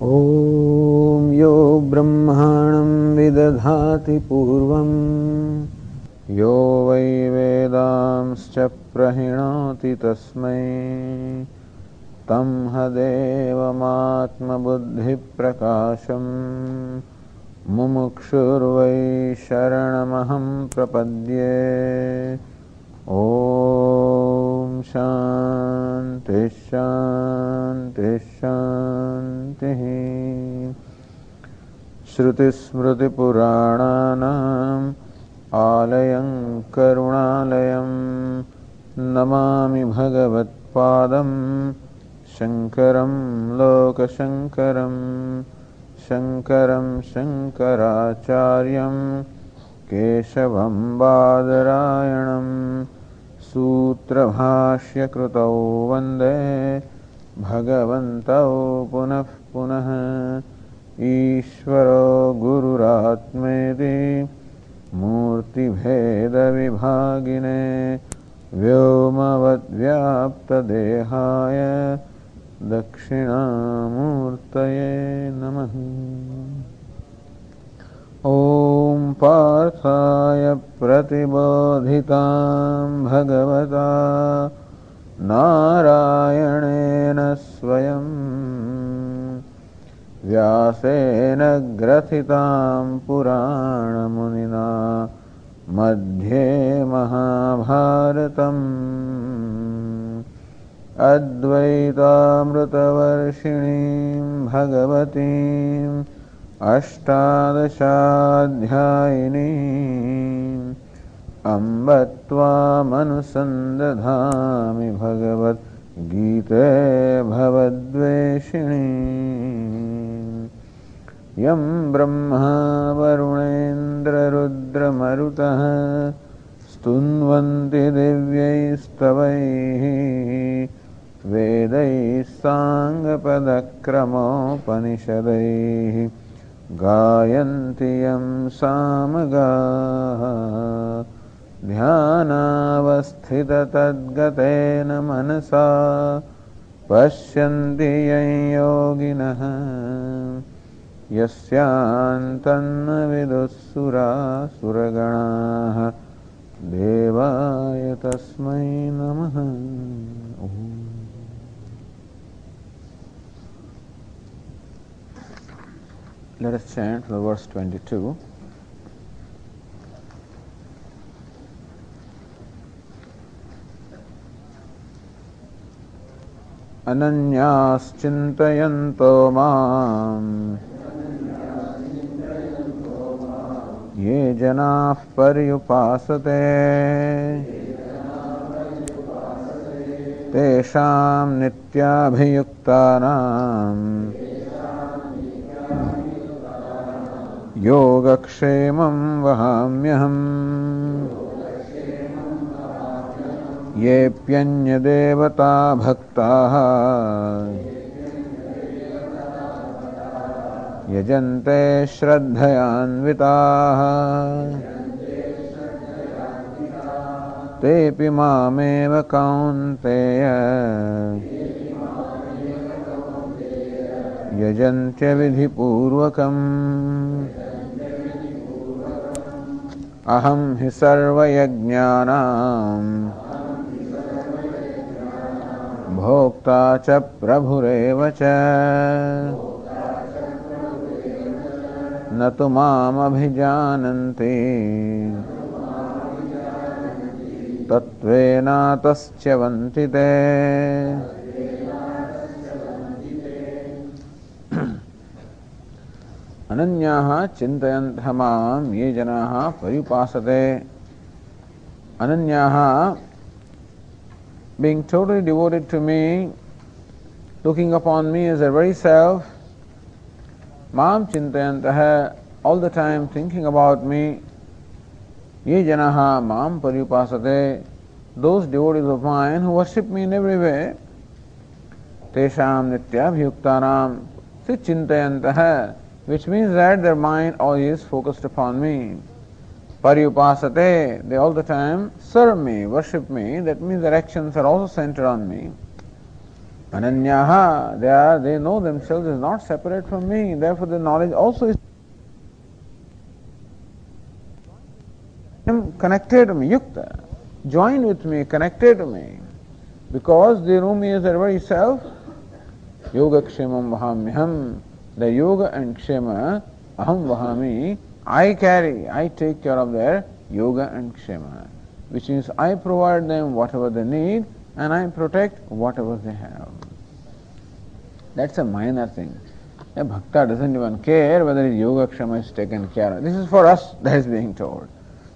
ॐ यो ब्रह्माणं विदधाति पूर्वं यो वै वेदांश्च प्रहिणोति तस्मै तं हदेवमात्मबुद्धिप्रकाशं मुमुक्षुर्वै शरणमहं प्रपद्ये। ॐ शान्ति शान्ति शान्तिः। श्रुतिस्मृतिपुराणानाम् आलयं करुणालयं नमामि भगवत्पादं शङ्करं लोकशङ्करं। शङ्करं शङ्कराचार्यं केशवं बादरायणं सूत्रभाष्यकृतौ वन्दे भगवन्तौ पुनः पुनः। ईश्वरो गुरुरात्मेति मूर्तिभेदविभागिने व्योमवद्व्याप्तदेहाय दक्षिणामूर्तये नमः। ॐ पार्थाय प्रतिबोधितां भगवता नारायणेन स्वयं व्यासेन ग्रथितां पुराणमुनिना मध्ये महाभारतम् अद्वैतामृतवर्षिणीं भगवतीम् अष्टादशाध्यायिनीम् अम्ब त्वामनुसन्दधामि भगवद्गीते भवद्वेषिणीम्। यं ब्रह्मा वरुणेन्द्ररुद्रमरुतः स्तुन्वन्ति दिव्यैस्तवैः वेदैः साङ्गपदक्रमोपनिषदैः गायन्ति यं सामगाः। ध्यानावस्थिततद्गतेन मनसा पश्यन्ति यं योगिनः यस्यान्तन्न विदुःसुरासुरगणाः देवाय तस्मै नमः। Let us chant the verse 22. Ananyāscintayanto māṁ ye janāః paryupāsate teshāṃ nityābhiyuktānaṃ योगक्षेमं वहाम्यहम्। येऽप्यन्यदेवता भक्ताः यजन्ते श्रद्धयान्विताः तेऽपि मामेव कौन्तेय यजन्त्य विधिपूर्वकम्। अहं हि सर्वयज्ञानां भोक्ता च प्रभुरेव च न तु मामभिजानन्ति तत्त्वेनातश्च्यवन्ति ते। अनन्याः चिन्तयन्तः मां ये जनाः पर्युपासते। Ananyaha, being totally devoted to me, looking upon me as their very self, Mam Chintayantaha, all the time thinking about me, Ye Janaha Mam Paryupasate, those devotees of mine who worship me in every way, Tesham Nityabhyuktanam Chintayantaha, which means that their mind always focused upon me. Paryupasate, they all the time serve me, worship me, that means their actions are also centered on me. Ananyaha, they know themselves as not separate from me, therefore the knowledge also is connected to me, yukta, joined with me, connected to me, because they know me as their very self. Yoga kshemam vahamyaham, the yoga and kshema, aham vahami, I carry, I take care of their yoga and kshema, which means I provide them whatever they need and I protect whatever they have. That's a minor thing. A bhakta doesn't even care whether his yoga kshema is taken care of. This is for us that is being told.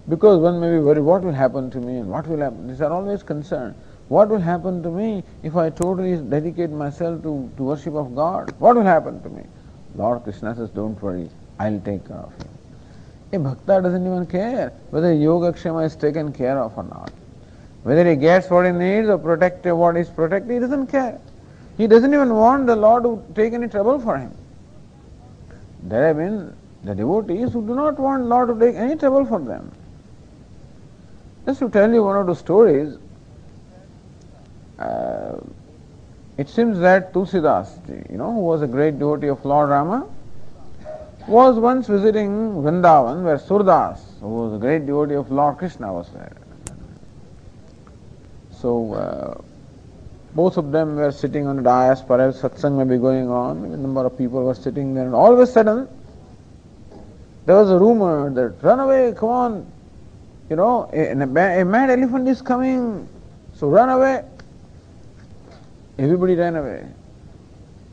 Because one may be worried, what will happen to me and what will happen? These are always concerned. What will happen to me if I totally dedicate myself to worship of God? What will happen to me? Lord Krishna says, don't worry, I'll take care of you. A bhakta doesn't even care whether yoga kshema is taken care of or not. Whether he gets what he needs or protected what is protected, he doesn't care. He doesn't even want the Lord to take any trouble for him. There have been the devotees who do not want Lord to take any trouble for them. Just to tell you one or two stories, it seems that Tulsidas, who was a great devotee of Lord Rama, was once visiting Vrindavan where Surdas, who was a great devotee of Lord Krishna, was there. So, both of them were sitting on a dais, perhaps satsang may be going on, a number of people were sitting there, and all of a sudden, there was a rumor that, run away, come on, a mad elephant is coming, so run away. Everybody ran away,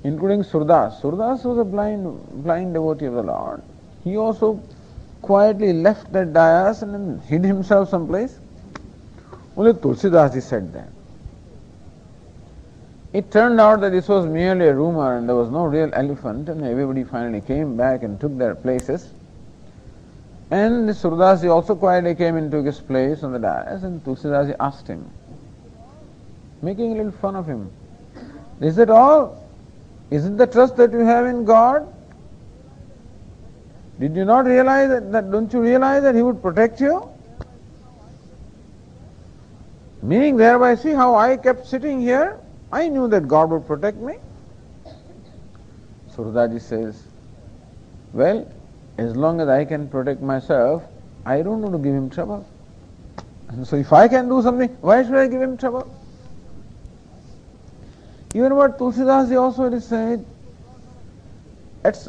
including Surdas. Surdas was a blind devotee of the Lord. He also quietly left that dais and then hid himself someplace. Only Tulsidas said that. It turned out that this was merely a rumor and there was no real elephant, and everybody finally came back and took their places. And Surdas also quietly came and took his place on the dais, and Tulsidas asked him, making a little fun of him, is that all? Is it the trust that you have in God? Did you not realize that don't you realize that He would protect you? Meaning thereby, see how I kept sitting here? I knew that God would protect me. Surdaji says, well, as long as I can protect myself, I don't want to give him trouble. And so if I can do something, why should I give him trouble? Even what Tulsidas also said,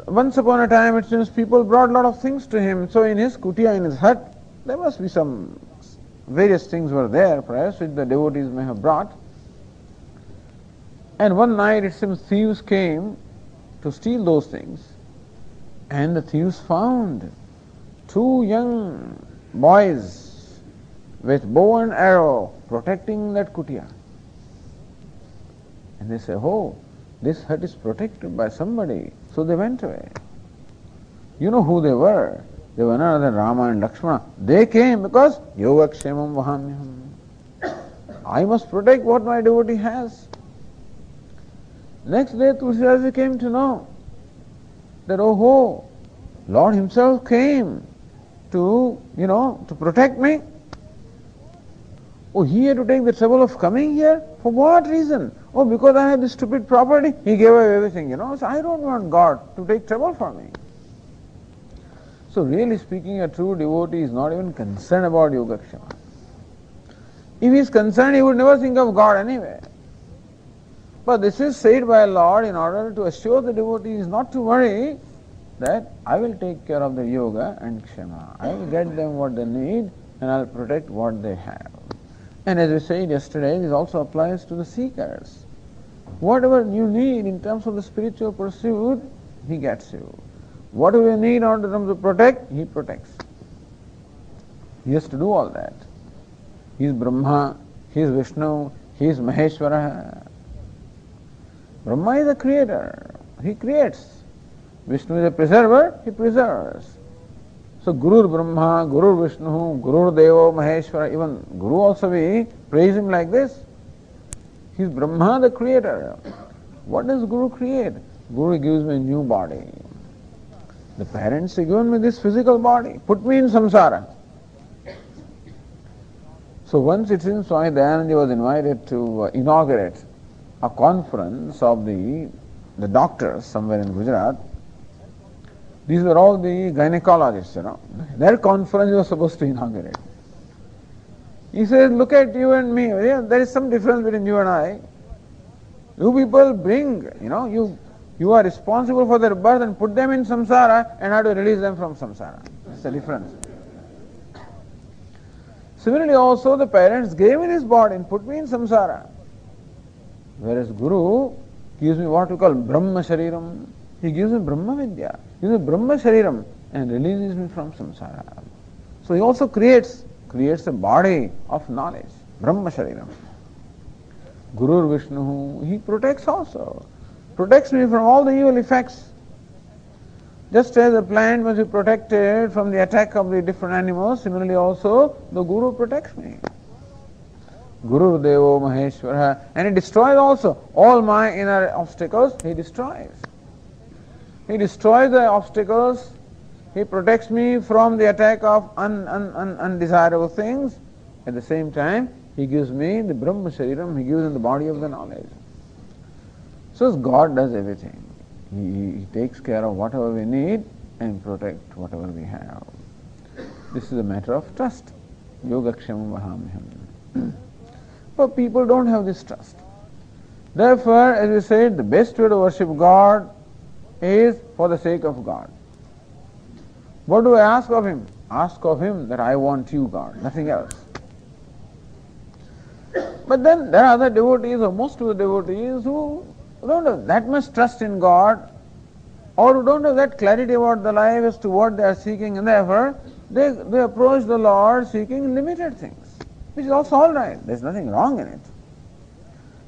once upon a time it seems people brought a lot of things to him. So in his kutia, in his hut, there must be some various things were there, perhaps, which the devotees may have brought. And one night it seems thieves came to steal those things. And the thieves found two young boys with bow and arrow protecting that kutia. And they say, oh, this hut is protected by somebody. So they went away. You know who they were? They were none other than Rama and Lakshmana. They came because yoga kshemam vahamyaham. I must protect what my devotee has. Next day Tulsidas came to know that, Lord Himself came to protect me. Oh, He had to take the trouble of coming here? For what reason? Oh, because I had this stupid property, He gave away everything, So I don't want God to take trouble for me. So really speaking, a true devotee is not even concerned about Yogakshema. If he is concerned, he would never think of God anyway. But this is said by Lord in order to assure the devotees not to worry, that I will take care of the yoga and kshema. I will get them what they need and I will protect what they have. And as we said yesterday, this also applies to the seekers. Whatever you need in terms of the spiritual pursuit, He gets you. Whatever you need in order to protect, He protects. He has to do all that. He is Brahma, He is Vishnu, He is Maheshwara. Brahma is the creator. He creates. Vishnu is a preserver. He preserves. So Guru Brahma, Guru Vishnu, Guru Devo, Maheshwara, even Guru also we praise him like this. He is Brahma, the creator. What does Guru create? Guru gives me a new body. The parents have given me this physical body. Put me in samsara. So once it seems Swami Dayananda was invited to inaugurate a conference of the doctors somewhere in Gujarat. These were all the gynecologists, Their conference was supposed to inaugurate. He says, look at you and me. Yeah, there is some difference between you and I. You people bring, you are responsible for their birth and put them in samsara and have to release them from samsara. That's the difference. Similarly also the parents gave me this body and put me in samsara. Whereas Guru gives me what we call Brahma Shariram. He gives me Brahma Vidya. He gives me Brahma Shariram and releases me from samsara. So he also creates a body of knowledge. Brahma Shariram. Guru Vishnu, he protects also. Protects me from all the evil effects. Just as a plant must be protected from the attack of the different animals, similarly also the Guru protects me. Guru Devo Maheshwara, and he destroys also all my inner obstacles. He destroys. He destroys the obstacles. He protects me from the attack of undesirable things. At the same time, he gives me the Brahma Shariram. He gives me the body of the knowledge. So God does everything. He takes care of whatever we need and protect whatever we have. This is a matter of trust. Yogakshamam vahamyam. But people don't have this trust. Therefore, as we said, the best way to worship God is for the sake of God. What do I ask of Him? Ask of Him that I want you, God, nothing else. But then there are other devotees, or most of the devotees, who don't have that much trust in God, or who don't have that clarity about the life as to what they are seeking, and therefore they approach the Lord seeking limited things, which is also all right. There is nothing wrong in it.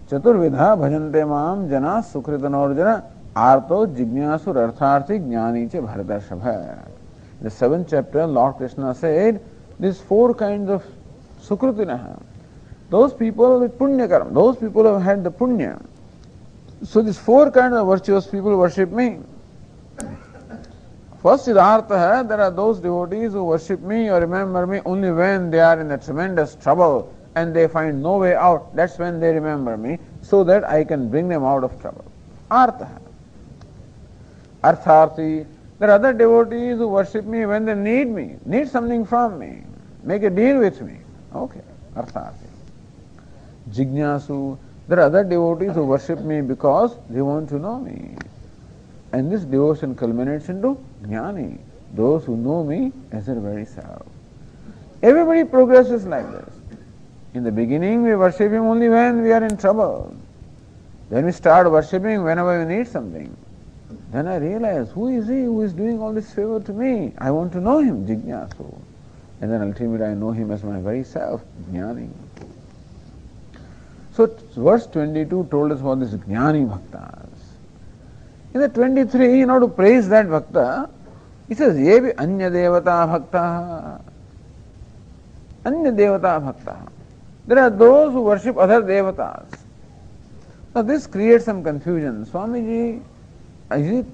Chaturvidha bhajante mam jana sukritanarjana arto jignyasur artharthi jnani cha bharatashabha. In the 7th chapter, Lord Krishna said, these 4 kinds of sukritinaha. Those people with punya karma, those people who have had the punya. So these 4 kinds of virtuous people worship me. First is artha, there are those devotees who worship me or remember me only when they are in a tremendous trouble and they find no way out. That's when they remember me, so that I can bring them out of trouble. Artha. Artharthi, there are other devotees who worship me when they need something from me, make a deal with me. Okay, artharthi. Jignasu, there are other devotees who worship me because they want to know me. And this devotion culminates into jnani, those who know me as their very self. Everybody progresses like this. In the beginning we worship Him only when we are in trouble. Then we start worshipping whenever we need something. Then I realize, who is He who is doing all this favor to me? I want to know Him, jignasu. And then ultimately I know Him as my very self, jnani. So verse 22 told us about this jnani bhaktas. In the 23, to praise that bhakta, he says, Yebi anya devata bhakta. Anya devata bhakta. There are those who worship other devatas. Now this creates some confusion. Swamiji,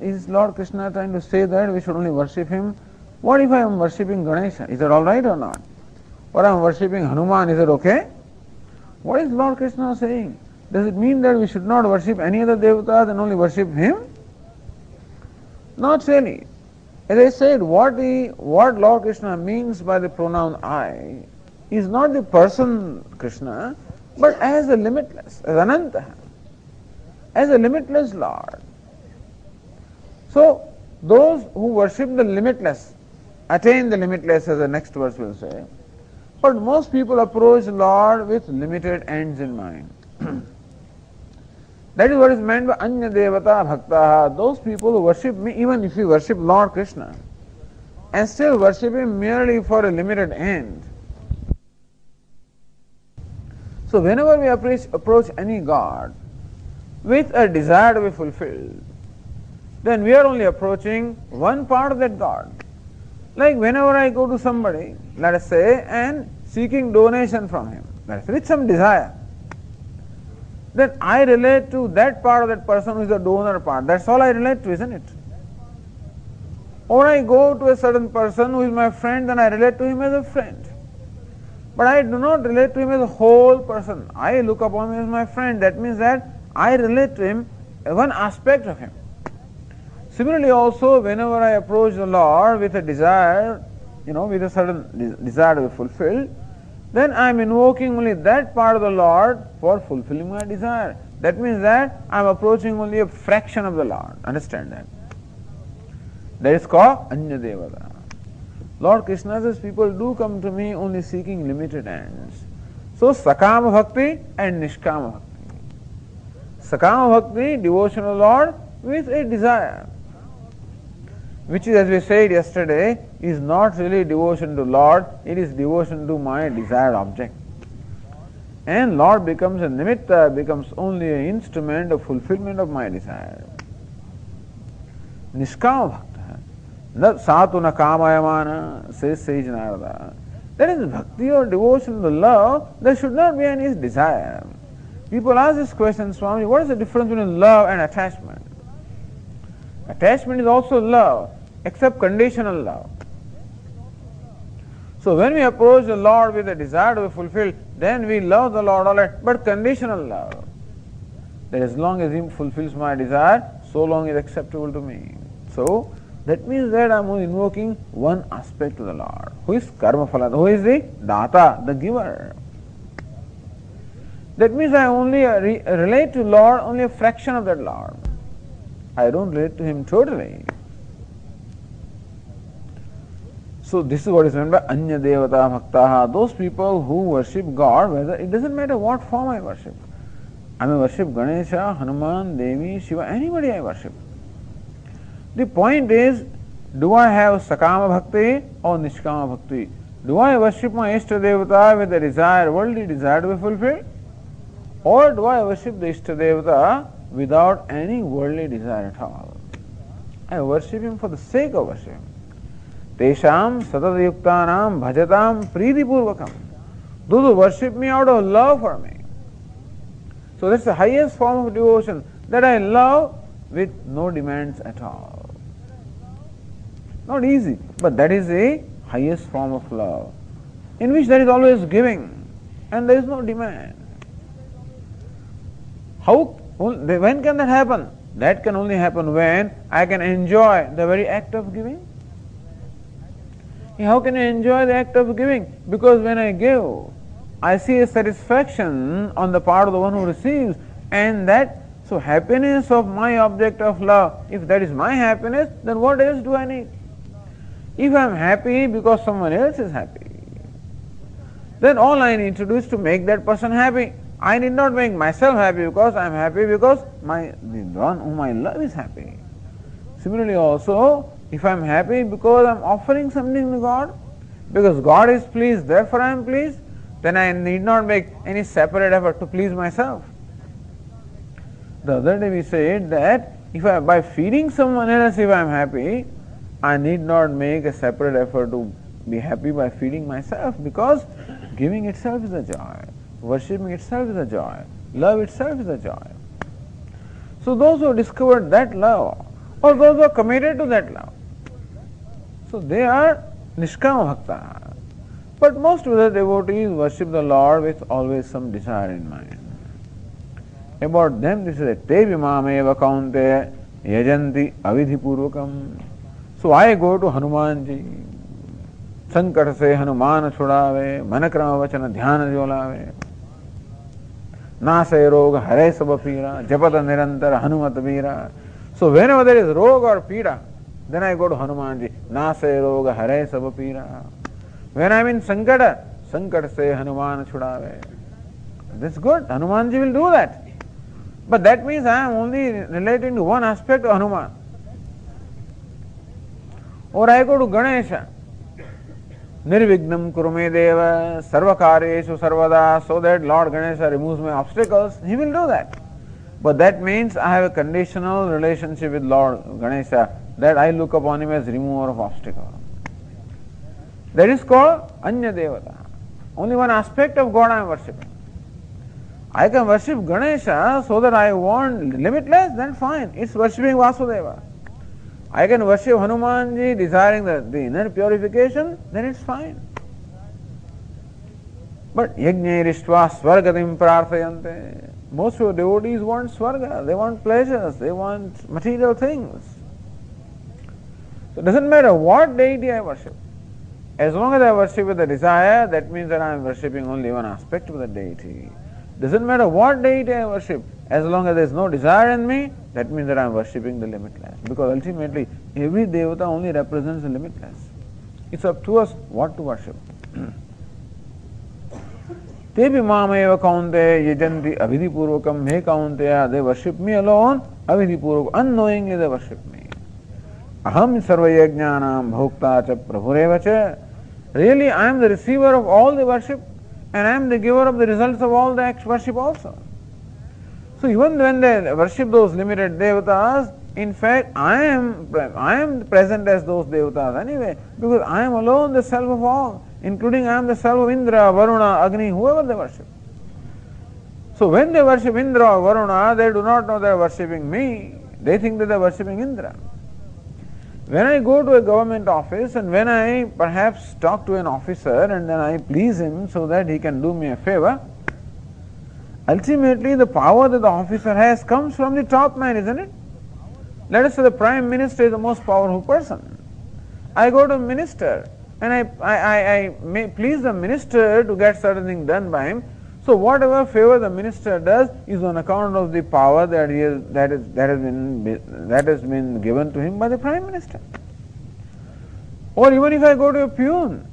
is Lord Krishna trying to say that we should only worship Him? What if I am worshipping Ganesha? Is that alright or not? Or I am worshipping Hanuman, is it okay? What is Lord Krishna saying? Does it mean that we should not worship any other devatas and only worship Him? Not really. As I said, what Lord Krishna means by the pronoun I is not the person Krishna, but as the limitless, as Ananta, as a limitless Lord. So, those who worship the limitless attain the limitless, as the next verse will say. But most people approach the Lord with limited ends in mind. That is what is meant by Anya Devata Bhaktaha. Those people who worship me, even if you worship Lord Krishna, and still worship Him merely for a limited end. So whenever we approach any God with a desire to be fulfilled, then we are only approaching one part of that God. Like whenever I go to somebody, let us say, and seeking donation from him, let us say, with some desire, then I relate to that part of that person who is the donor part. That's all I relate to, isn't it? Or I go to a certain person who is my friend, then I relate to him as a friend. But I do not relate to him as a whole person. I look upon him as my friend. That means that I relate to him one aspect of him. Similarly also, whenever I approach the Lord with a desire, with a certain desire to be fulfilled, then I am invoking only that part of the Lord for fulfilling my desire. That means that I am approaching only a fraction of the Lord. Understand that? That is called Anya Devata. Lord Krishna says, people do come to me only seeking limited ends. So Sakama Bhakti and Nishkama Bhakti. Sakama Bhakti, devotion to the Lord with a desire, which is, as we said yesterday, is not really devotion to Lord, it is devotion to my desired object. And Lord becomes a nimitta, becomes only an instrument of fulfillment of my desire. Nishkama Bhakta, not Satuna Kamayamana, says Sage Narada. That is bhakti or devotion to the love, there should not be any desire. People ask this question, Swami, what is the difference between love and attachment? Attachment is also love, except conditional love. So when we approach the Lord with a desire to be fulfilled, then we love the Lord all right, but conditional love. That as long as He fulfills my desire, so long is acceptable to me. So that means that I am invoking one aspect of the Lord, who is karma phala, who is the data, the giver. That means I only relate to Lord only a fraction of that Lord. I don't relate to Him totally. So this is what is meant by Anya Devata Bhaktaha. Those people who worship God, whether it doesn't matter what form I worship. I may worship Ganesha, Hanuman, Devi, Shiva, anybody I worship. The point is, do I have Sakama Bhakti or Nishkama Bhakti? Do I worship my Ishta Devata with the desire, worldly desire to be fulfilled? Or do I worship the Ishta Devata without any worldly desire at all? I worship him for the sake of worship. Tesham satadayuktanam bhajatam pridipurvakam. Those who worship me out of love for me. So that's the highest form of devotion, that I love with no demands at all. Not easy, but that is the highest form of love, in which there is always giving and there is no demand. When can that happen? That can only happen when I can enjoy the very act of giving. How can I enjoy the act of giving? Because when I give, I see a satisfaction on the part of the one who receives, and that, so happiness of my object of love, if that is my happiness, then what else do I need? If I am happy because someone else is happy, then all I need to do is to make that person happy. I need not make myself happy because I am happy because the one whom I love is happy. Similarly also, if I am happy because I am offering something to God, because God is pleased, therefore I am pleased, then I need not make any separate effort to please myself. The other day we said that by feeding someone else, if I am happy, I need not make a separate effort to be happy by feeding myself, because giving itself is a joy, worshipping itself is a joy, love itself is a joy. So those who discovered that love, or those who are committed to that love, so they are Nishkama Bhakta. But most of the devotees worship the Lord with always some desire in mind. About them this is a Te Vimameva Kaunte Yajanti Avidhi Purvakam. So I go to Hanumanji, Sankat se Hanuman Chudave, Manakrama Vachana Dhyana Jolave, Nase Roga Hare Sabapira, Japata Nirantara Hanumat Veera. So whenever there is Roga or Pira, then I go to Hanumanji, Nase Roga Hare Sabapira. When I am in Sankata, Sankat se Hanuman Chudave. That's good, Hanumanji will do that. But that means I am only relating to one aspect of Hanuman. Or I go to Ganesha, Nirvignam Kurume Deva, Sarvakaryeshu Sarvada, so that Lord Ganesha removes my obstacles. He will do that. But that means I have a conditional relationship with Lord Ganesha, that I look upon him as remover of obstacles. That is called Anya Devata. Only one aspect of God I am worshipping. I can worship Ganesha so that I want limitless, then fine. It's worshipping Vasudeva. I can worship Hanumanji desiring the inner purification, then it's fine. But Yajñairištva Svargatim Prarthayante. Most of the devotees want swarga, they want pleasures, they want material things. So it doesn't matter what deity I worship. As long as I worship with a desire, that means that I am worshipping only one aspect of the deity. Doesn't matter what deity I worship, as long as there is no desire in me, that means that I am worshipping the limitless. Because ultimately, every devata only represents the limitless. It's up to us what to worship. Tepi mameva kaunte yajanti avidhipurvakam he kaunteya. They worship me alone, avidhipurvakam, unknowingly they worship me. Aham sarvayajnanam bhokta cha prabhureva cha. Really, I am the receiver of all the worship, and I am the giver of the results of all the worship also. So even when they worship those limited devatas, in fact, I am present as those devatas anyway, because I am alone the self of all, including I am the self of Indra, Varuna, Agni, whoever they worship. So when they worship Indra or Varuna, they do not know they are worshipping me. They think that they are worshipping Indra. When I go to a government office and when I perhaps talk to an officer and then I please him so that he can do me a favor, ultimately the power that the officer has comes from the top man, isn't it? Let us say the Prime Minister is the most powerful person. I go to a minister and I may please the minister to get certain things done by him. So whatever favor the minister does is on account of the power that has been given to him by the Prime Minister. Or even if I go to a peon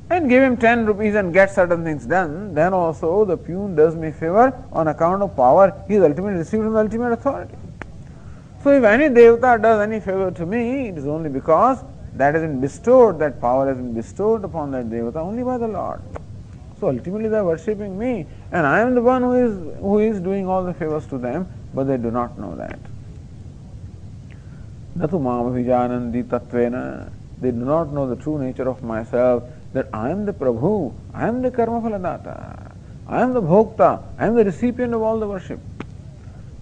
and give him 10 rupees and get certain things done, then also the peon does me favor on account of power he is ultimately received from the ultimate authority. So if any devata does any favor to me, it is only because that has been bestowed, that power has been bestowed upon that devata only by the Lord. So ultimately they are worshipping me, and I am the one who is doing all the favors to them, but they do not know that. Natu mam vijanandi tattvena. They do not know the true nature of myself, that I am the Prabhu, I am the karma phaladata, I am the bhokta, I am the recipient of all the worship.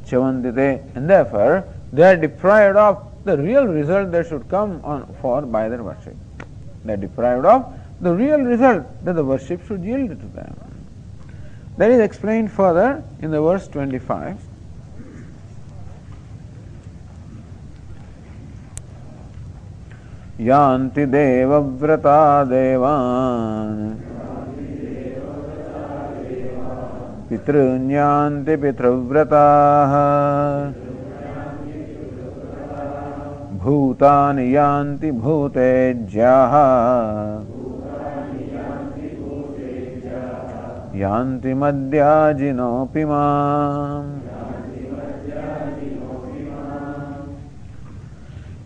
Chavandite, and therefore they are deprived of the real result that should come for by their worship. They are deprived of the real result that the worship should yield to them. That is explained further in the verse 25. Yanti devavrata devan pitrunyanti pitravrataha bhutani yanti bhutejyaha yanti madhyajinopi mam.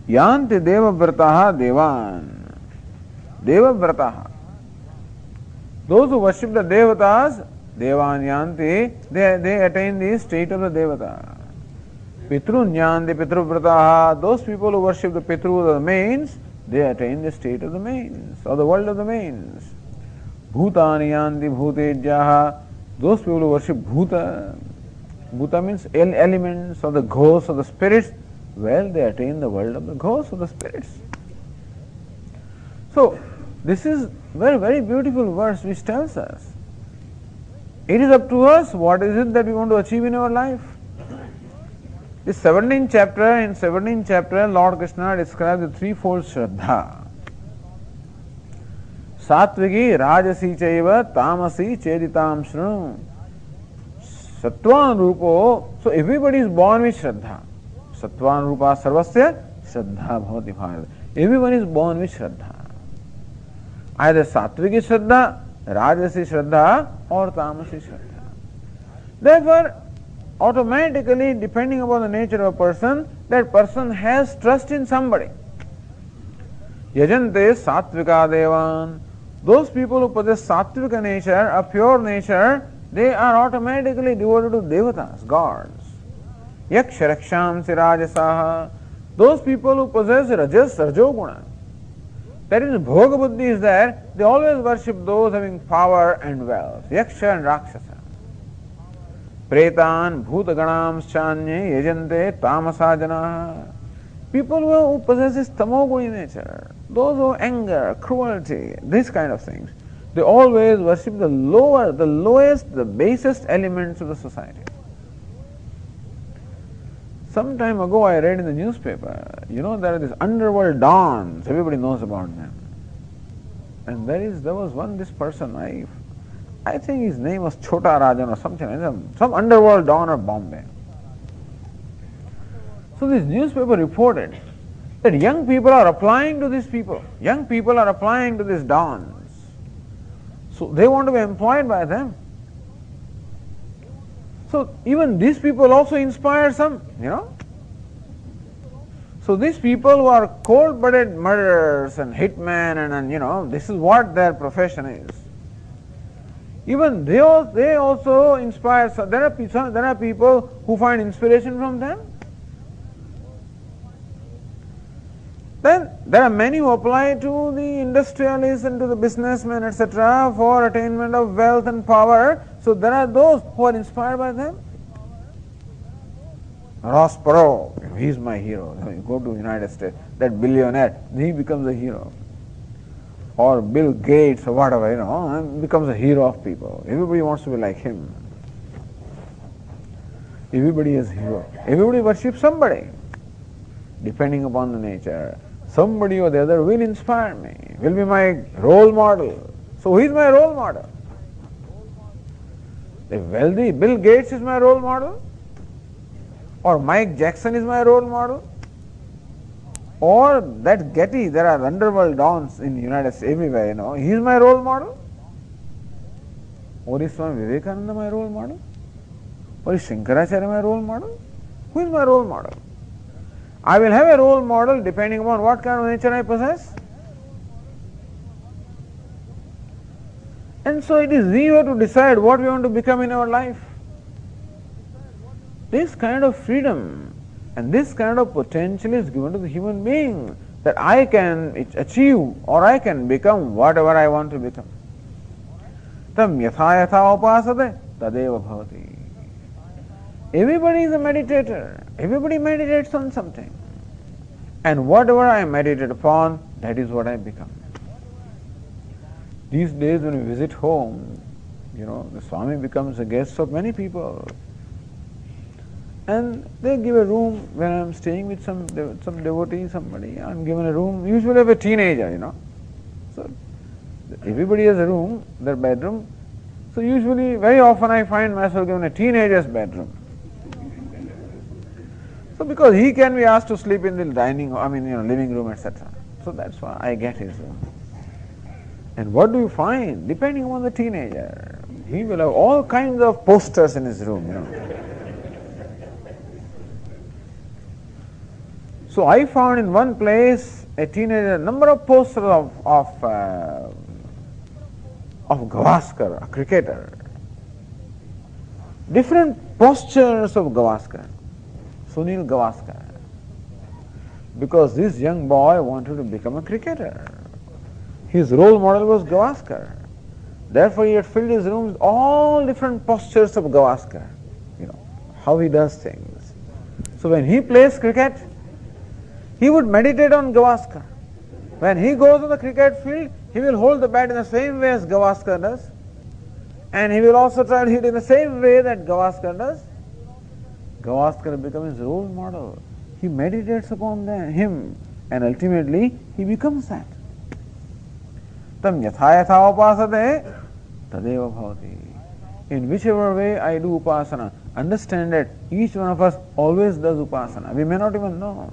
Yanti devavrataha devan. Devavrataha. Those who worship the devatas, devan yanti, they attain the state of the devata. Pitrun yanti pitruvrataha. Those people who worship the Pitrus, the mains, they attain the state of the mains, or the world of the mains. Bhutani yanti bhutejyaha. Those people who worship Bhuta. Bhuta means elements, or the ghosts, or the spirits. Well, they attain the world of the ghosts, or the spirits. So, this is very, very beautiful verse which tells us it is up to us what is it that we want to achieve in our life. This 17th chapter, in 17th chapter, Lord Krishna describes the threefold Shraddha. Satviki, Rajasi Chaiva, Tamasi, Cheditam Shru. Sattvan Rupo, so everybody is born with Shraddha. Sattvan Rupa Sarvasya, Shraddha Bhavati Bharata. Everyone is born with Shraddha. Either Satviki Shraddha, Rajasi Shraddha, or Tamasi Shraddha. Therefore, automatically, depending upon the nature of a person, that person has trust in somebody. Yajante Satvika Devan. Those people who possess Sattvika nature, a pure nature, they are automatically devoted to devatas, gods. Yaksharaksham Sirajasaha. Those people who possess Rajas, Rajoguna. That is, Bhoga Buddhi is there, they always worship those having power and wealth. Yaksha and Rakshasa. Pretan Bhutaganam Chanye Yajante Tamasajana. People who possess this tamoguni nature, those who have anger, cruelty, these kind of things, they always worship the lowest, the basest elements of the society. Some time ago I read in the newspaper, there are these underworld dons, everybody knows about them. And there was this person, I think his name was Chota Rajan or something, some underworld don of Bombay. So this newspaper reported that young people are applying to these people. Young people are applying to these dons. So they want to be employed by them. So even these people also inspire some, So these people who are cold-blooded murderers and hitmen and this is what their profession is. Even they also inspire. So there are people who find inspiration from them. Then there are many who apply to the industrialists and to the businessmen, etc., for attainment of wealth and power. So there are those who are inspired by them. Ross Perot, he is my hero. You go to the United States, that billionaire, he becomes a hero. Or Bill Gates or whatever, becomes a hero of people. Everybody wants to be like him. Everybody is hero. Everybody worships somebody, depending upon the nature. Somebody or the other will inspire me, will be my role model. So who is my role model? The wealthy Bill Gates is my role model? Or Mike Jackson is my role model? Or that Getty, there are underworld dons in the United States everywhere, he is my role model? Or is Swami Vivekananda my role model? Or is Shankaracharya my role model? Who is my role model? I will have a role model depending upon what kind of nature I possess. And so it is we who have to decide what we want to become in our life. This kind of freedom and this kind of potential is given to the human being, that I can achieve or I can become whatever I want to become. Tam yatha yatha upasate tadeva bhavati. Everybody is a meditator. Everybody meditates on something. And whatever I meditate upon, that is what I become. These days when we visit home, the Swami becomes a guest of many people. And they give a room when I am staying with some devotee, somebody, I am given a room, usually of a teenager, So everybody has a room, their bedroom. So usually, very often I find myself given a teenager's bedroom. So because he can be asked to sleep in the living room, etc. So that's why I get his room. And what do you find? Depending on the teenager, he will have all kinds of posters in his room, So I found in one place a teenager, number of posters of Gavaskar, a cricketer. Different postures of Gavaskar, Sunil Gavaskar. Because this young boy wanted to become a cricketer. His role model was Gavaskar. Therefore he had filled his room with all different postures of Gavaskar. How he does things. So when he plays cricket, he would meditate on Gavaskar. When he goes to the cricket field, he will hold the bat in the same way as Gavaskar does. And he will also try to hit in the same way that Gavaskar does. Gavaskar becomes his role model. He meditates upon him and ultimately he becomes that. Tam yatha yatha upasate tadeva bhavati. In whichever way I do upasana, understand that each one of us always does upasana. We may not even know.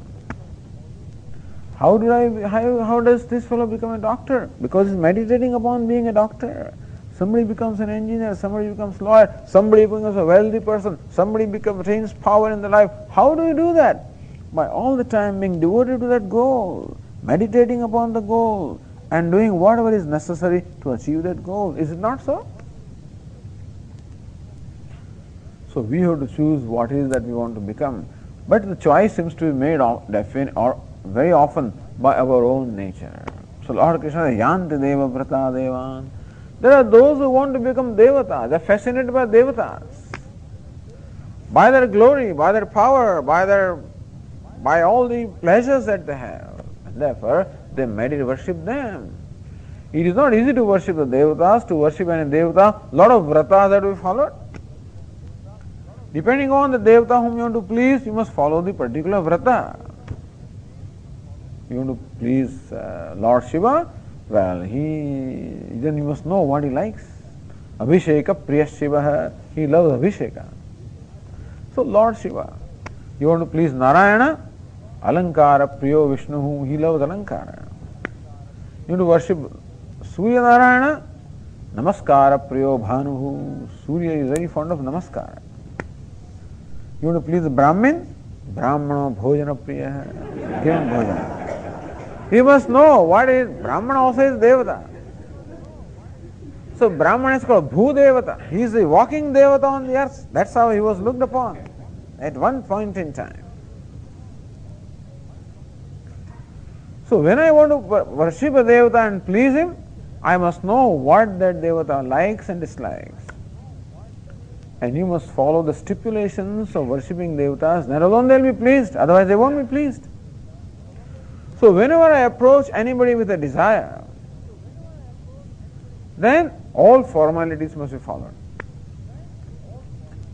How does this fellow become a doctor? Because he's meditating upon being a doctor. Somebody becomes an engineer, somebody becomes a lawyer, somebody becomes a wealthy person, somebody attains power in their life. How do you do that? By all the time being devoted to that goal, meditating upon the goal, and doing whatever is necessary to achieve that goal. Is it not so? So we have to choose what it is that we want to become. But the choice seems to be made very often by our own nature. So Lord Krishna says, Yanti Deva Vrata Devan. There are those who want to become devatas. They are fascinated by devatas. By their glory, by their power, by all the pleasures that they have. And therefore, they worship them. It is not easy to worship the devatas. To worship any devata, lot of vratas that we followed. Depending on the devata whom you want to please, you must follow the particular vrata. You want to please Lord Shiva, well, then you must know what he likes. Abhisheka Priya Shiva, he loves Abhisheka. So Lord Shiva, you want to please Narayana, Alankara Priyo Vishnu, he loves Alankara. You want to worship Surya Narayana, Namaskara Priyo Bhanuhu, Surya is very fond of Namaskara. You want to please the Brahmin, Brahmana Bhojana Priya, give him Bhojana. He must know what is, Brahmana also is Devata. So Brahmana is called Bhu Devata. He is the walking Devata on the earth. That's how he was looked upon at one point in time. So when I want to worship a Devata and please him, I must know what that Devata likes and dislikes. And you must follow the stipulations of worshipping Devatas, then alone they will be pleased, otherwise they won't be pleased. So whenever I approach anybody with a desire, then all formalities must be followed.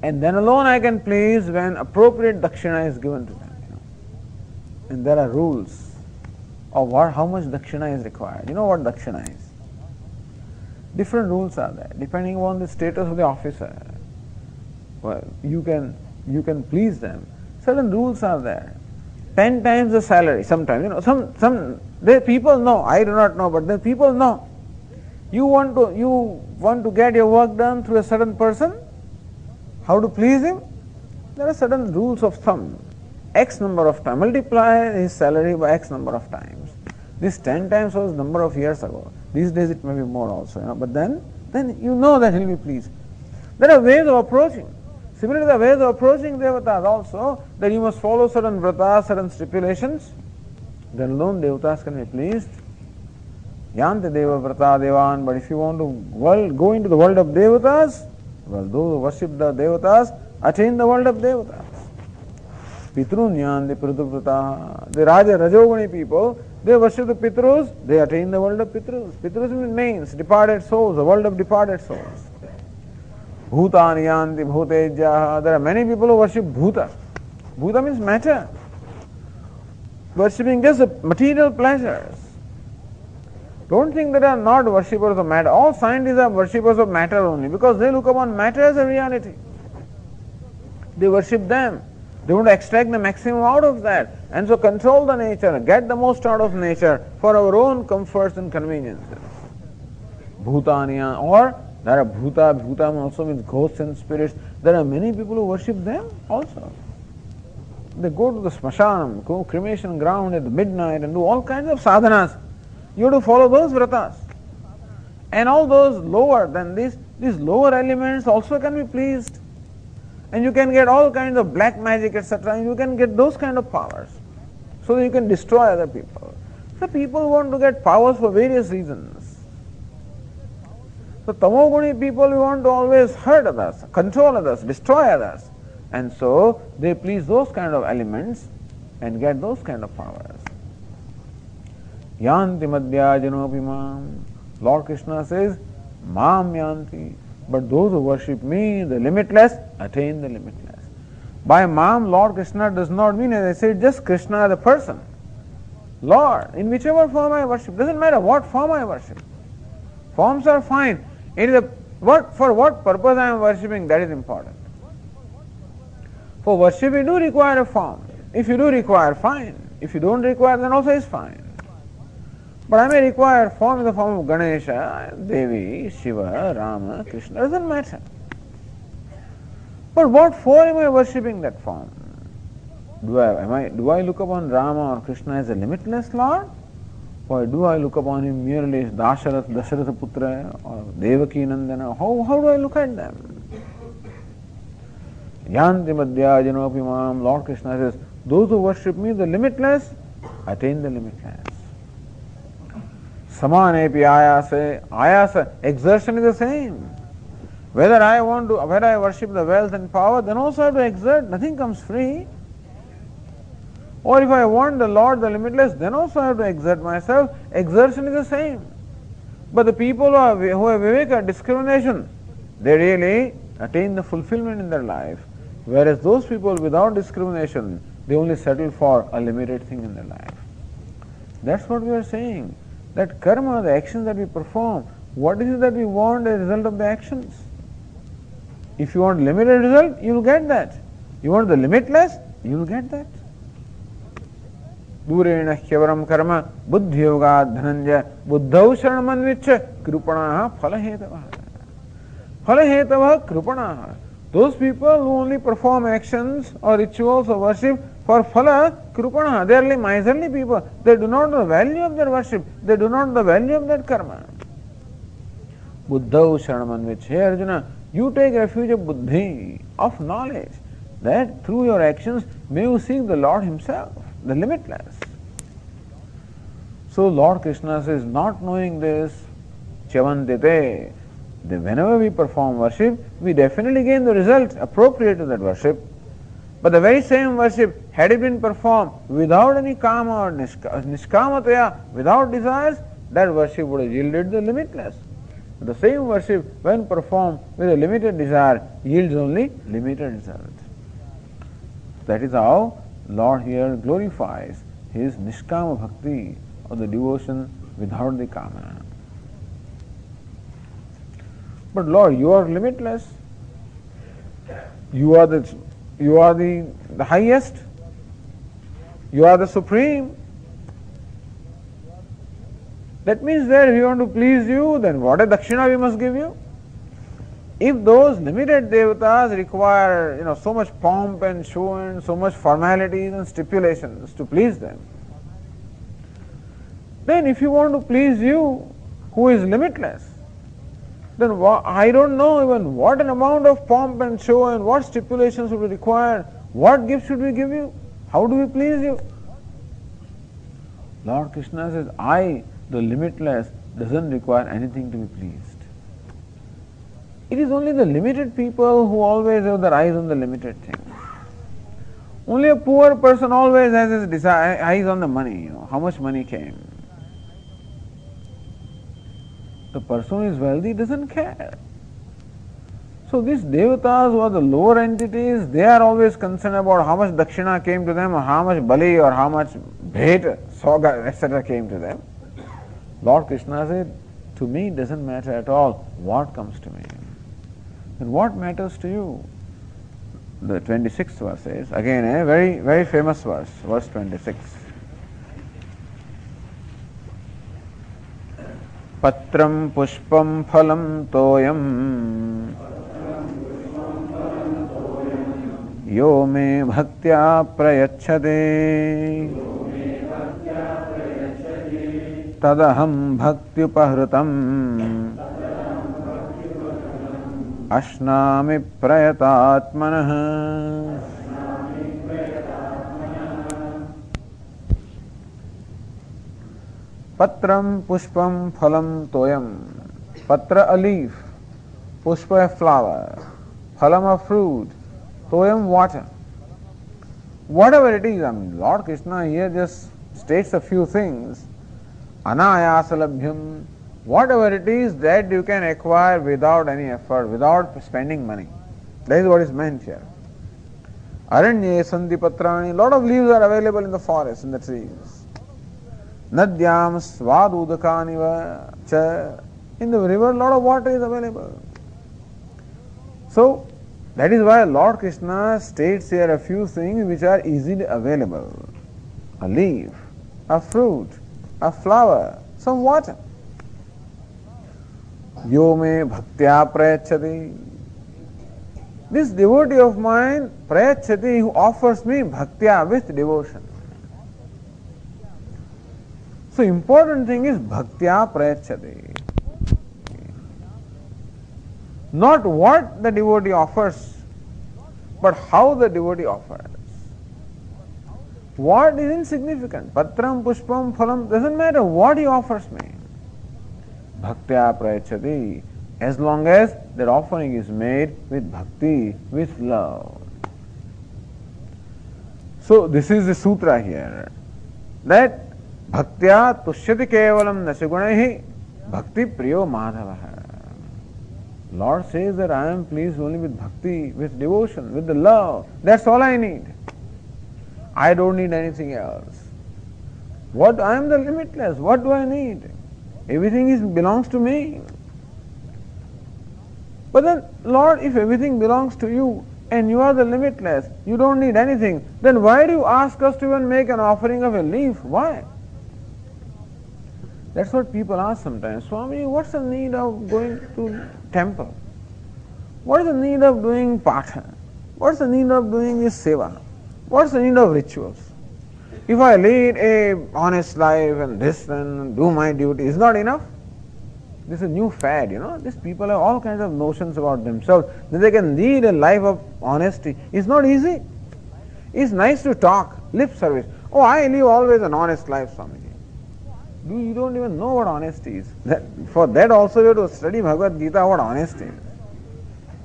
And then alone I can please when appropriate dakshina is given to them. And there are rules of how much dakshina is required. You know what dakshina is? Different rules are there, depending on the status of the officer. Well, you can please them. Certain rules are there. 10 times the salary sometimes. Some people know, I do not know, but the people know. You want to get your work done through a certain person, how to please him? There are certain rules of thumb. X number of times, multiply his salary by X number of times. This 10 times was a number of years ago. These days it may be more also, but then you know that he'll be pleased. There are ways of approaching. Similarly, the ways of approaching devatas also, that you must follow certain vratas, certain stipulations, then alone devatas can be pleased. Yanti deva vrata devan, but if you want to go into the world of devatas, well, those who worship the devatas attain the world of devatas. Pitrun yanti prithuvrata, the Raja Rajogani people, they worship the Pitrus, they attain the world of Pitrus. Pitrus means departed souls, the world of departed souls. Bhutani yanti bhutejaha, there are many people who worship Bhuta. Bhuta means matter. Worshipping just the material pleasures. Don't think that are not worshippers of matter. All scientists are worshippers of matter only because they look upon matter as a reality. They worship them. They want to extract the maximum out of that and so control the nature, get the most out of nature for our own comforts and conveniences. Bhutaniya, or there are Bhuta also means ghosts and spirits. There are many people who worship them also. They go to the smashanam, go cremation ground at midnight and do all kinds of sadhanas. You have to follow those vratas. And all those lower than these lower elements also can be pleased. And you can get all kinds of black magic, etc. And you can get those kind of powers. So that you can destroy other people. So people want to get powers for various reasons. So tamoguni people want to always hurt others, control others, destroy others. And so they please those kind of elements and get those kind of powers. Yanti madhya janopimam. Lord Krishna says, Mam yanti. But those who worship me, the limitless, attain the limitless. By Mam, Lord Krishna does not mean, as I said, just Krishna the person. Lord, in whichever form I worship, doesn't matter what form I worship. Forms are fine. It is for what purpose I am worshipping, that is important. For worship you do require a form. If you do require, fine. If you don't require, then also is fine. But I may require form in the form of Ganesha, Devi, Shiva, Rama, Krishna, doesn't matter. But what for am I worshipping that form? Do I look upon Rama or Krishna as a limitless Lord? Or do I look upon him merely as Dasharatha Putra or Devaki Nandana? How do I look at them? Yanti madhya janopimam, Lord Krishna says, those who worship me, the limitless, attain the limitless. Samanepi ayasa, exertion is the same. Whether I worship the wealth and power, then also I have to exert, nothing comes free. Or if I want the Lord, the limitless, then also I have to exert myself. Exertion is the same. But the people who have viveka, discrimination, they really attain the fulfillment in their life. Whereas those people without discrimination, they only settle for a limited thing in their life. That's what we are saying. That karma, the actions that we perform, what is it that we want as a result of the actions? If you want limited result, you will get that. You want the limitless, you will get that. Durena hyevaram karma buddhi yoga dhananjaya buddhau sharanmanvicha krupanaha phalahetavaha. Phalahetavaha krupanaha. Those people who only perform actions or rituals of worship for phala, krupanaha, they are miserly people. They do not know the value of their worship. They do not know the value of that karma. Buddhau sharanmanvicha. Hey Arjuna, you take refuge of buddhi, of knowledge, that through your actions may you seek the Lord Himself, the limitless. So Lord Krishna says, not knowing this, chavantite, that whenever we perform worship, we definitely gain the result appropriate to that worship. But the very same worship, had it been performed without any kama or nishkamataya, without desires, that worship would have yielded the limitless. The same worship, when performed with a limited desire, yields only limited result. That is how Lord here glorifies His nishkama bhakti, or the devotion without the kama. But Lord, you are limitless. You are the highest. You are the supreme. That means that if we want to please you, then what a dakshina we must give you? If those limited devatas require, so much pomp and show and so much formalities and stipulations to please them, then if you want to please you, who is limitless, then I don't know even what an amount of pomp and show and what stipulations would be required. What gift should we give you? How do we please you? Lord Krishna says, I, the limitless, doesn't require anything to be pleased. It is only the limited people who always have their eyes on the limited things. Only a poor person always has his eyes on the money, how much money came. The person who is wealthy doesn't care. So these devatas who are the lower entities, they are always concerned about how much dakshina came to them, or how much bali, or how much bhet, soga, etc. came to them. Lord Krishna said, to me it doesn't matter at all what comes to me. Then what matters to you? The 26th verse says, again a very, very famous verse, verse 26. Patram pushpam phalam toyam yo me bhaktya prayachate tadaham bhaktyupahrutam ashnami prayatatmanah. Patram pushpam phalam toyam. Patra, a leaf. Pushpa, a flower. Phalam, a fruit. Toyam, water. Whatever it is, Lord Krishna here just states a few things. Anayasalabhyam. Whatever it is that you can acquire without any effort, without spending money. That is what is meant here. Aranye santi patrani. A lot of leaves are available in the forest, in the trees. Nadyam swadudakaniva cha. In the river, a lot of water is available. So, that is why Lord Krishna states here a few things which are easily available. A leaf, a fruit, a flower, some water. Yo me bhaktya prayachati. This devotee of mine, prayachati, who offers me bhaktya with devotion. So important thing is bhaktya prayachati. Not what the devotee offers, but how the devotee offers. What is insignificant? Patram, pushpam, phalam, doesn't matter what he offers me. Bhaktya prayachati, as long as that offering is made with bhakti, with love. So this is the sutra here, that bhaktya tushyati kevalam nasigunahi bhakti priyo madhavaha. Lord says that I am pleased only with bhakti, with devotion, with the love. That's all I need. I don't need anything else. What? I am the limitless. What do I need? Everything belongs to me. But then, Lord, if everything belongs to you and you are the limitless, you don't need anything, then why do you ask us to even make an offering of a leaf? Why? That's what people ask sometimes. Swami, what's the need of going to temple? What is the need of doing patha? What's the need of doing this seva? What's the need of rituals? If I lead a honest life and this and do my duty, is not enough? This is a new fad, These people have all kinds of notions about themselves that they can lead a life of honesty. It's not easy. It's nice to talk, lip service. Oh, I live always an honest life, Swamiji. You don't even know what honesty is. For that also you have to study Bhagavad Gītā, what honesty is.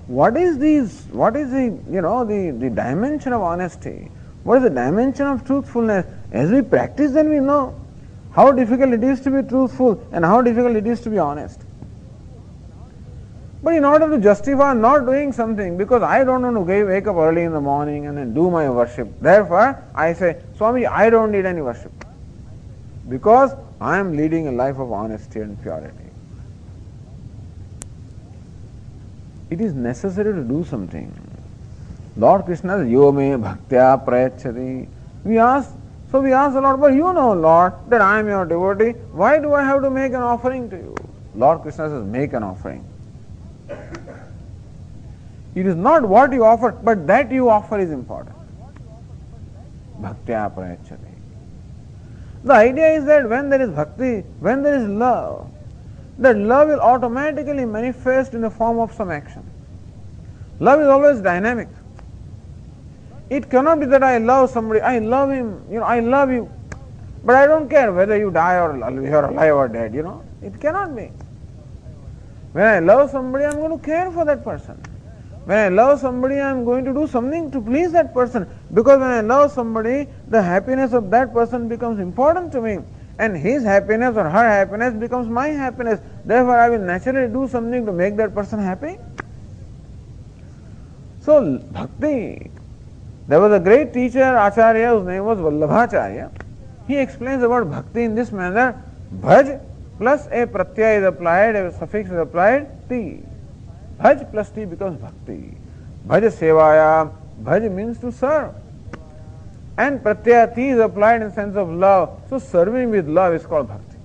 What is the dimension of honesty? What is the dimension of truthfulness? As we practice, then we know how difficult it is to be truthful and how difficult it is to be honest. But in order to justify not doing something, because I don't want to wake up early in the morning and then do my worship, therefore I say, Swami, I don't need any worship, because I am leading a life of honesty and purity. It is necessary to do something. Lord Krishna says, Yo me bhaktya prayachati. We ask the Lord, but you know, Lord, that I am your devotee. Why do I have to make an offering to you? Lord Krishna says, make an offering. It is not what you offer, but that you offer is important. Bhaktya prayachati. The idea is that when there is bhakti, when there is love, that love will automatically manifest in the form of some action. Love is always dynamic. It cannot be that I love somebody, I love him, I love you, but I don't care whether you die or you're alive or dead, It cannot be. When I love somebody, I'm going to care for that person. When I love somebody, I'm going to do something to please that person. Because when I love somebody, the happiness of that person becomes important to me. And his happiness or her happiness becomes my happiness. Therefore, I will naturally do something to make that person happy. So, bhakti. There was a great teacher, Acharya, whose name was Vallabhacharya. He explains about bhakti in this manner. Bhaj plus a pratyaya is applied, a suffix is applied, ti. Bhaj plus ti becomes bhakti. Bhaj sevaya, bhaj means to serve. And pratyaya ti is applied in the sense of love. So serving with love is called bhakti.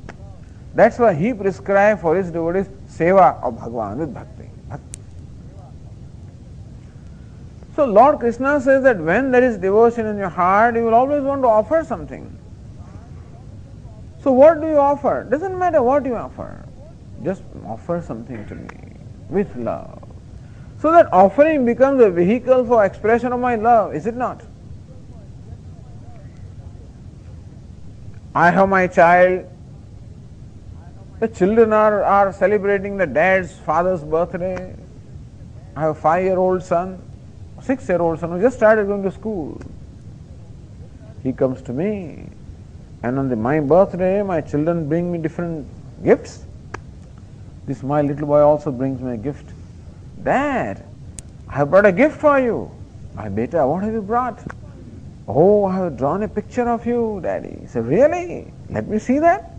That's why he prescribed for his devotees seva of Bhagavan with bhakti. So Lord Krishna says that when there is devotion in your heart, you will always want to offer something. So what do you offer? Doesn't matter what you offer. Just offer something to me with love. So that offering becomes a vehicle for expression of my love, is it not? I have my child. The children are celebrating the father's birthday. I have a 5-year-old son. 6-year-old son who just started going to school. He comes to me, and on my birthday, my children bring me different gifts. My little boy also brings me a gift. Dad, I have brought a gift for you. My beta, what have you brought? Oh, I have drawn a picture of you, Daddy. He said, really? Let me see that.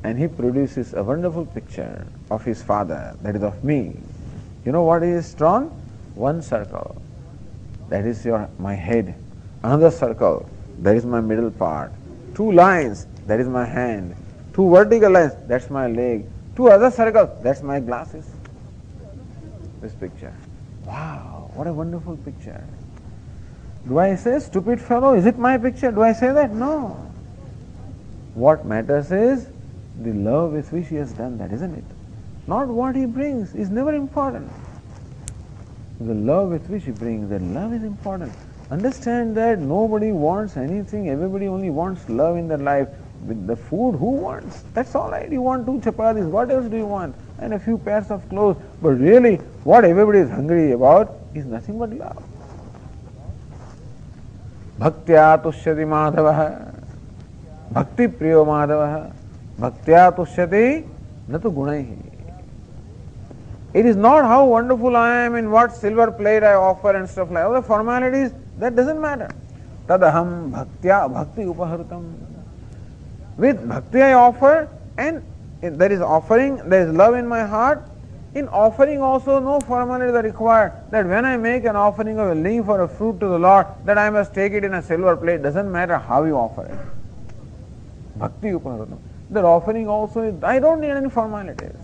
And he produces a wonderful picture of his father, that is of me. You know what he has drawn? One circle. That is my head. Another circle, that is my middle part. 2 lines, that is my hand. 2 vertical lines, that's my leg. 2 other circles, that's my glasses. This picture. Wow, what a wonderful picture. Do I say, stupid fellow, is it my picture? Do I say that? No. What matters is the love with which he has done that, isn't it? Not what he brings is never important. The love with which he brings, that love is important. Understand that nobody wants anything, everybody only wants love in their life. With the food, who wants? That's all right. You want 2 chapatis, what else do you want? And a few pairs of clothes. But really, what everybody is hungry about is nothing but love. Bhaktya tushyati madhavaha. Bhakti priyo madhavaha. Bhaktya tushyati natu gunaihi. It is not how wonderful I am, in what silver plate I offer and stuff like that. All the formalities, that doesn't matter. Tadaham bhaktya bhakti upahrutam. With bhakti I offer, and there is offering, there is love in my heart. In offering also no formalities are required, that when I make an offering of a leaf or a fruit to the Lord, that I must take it in a silver plate. Doesn't matter how you offer it. Bhakti upahrutam. The offering also is, I don't need any formalities.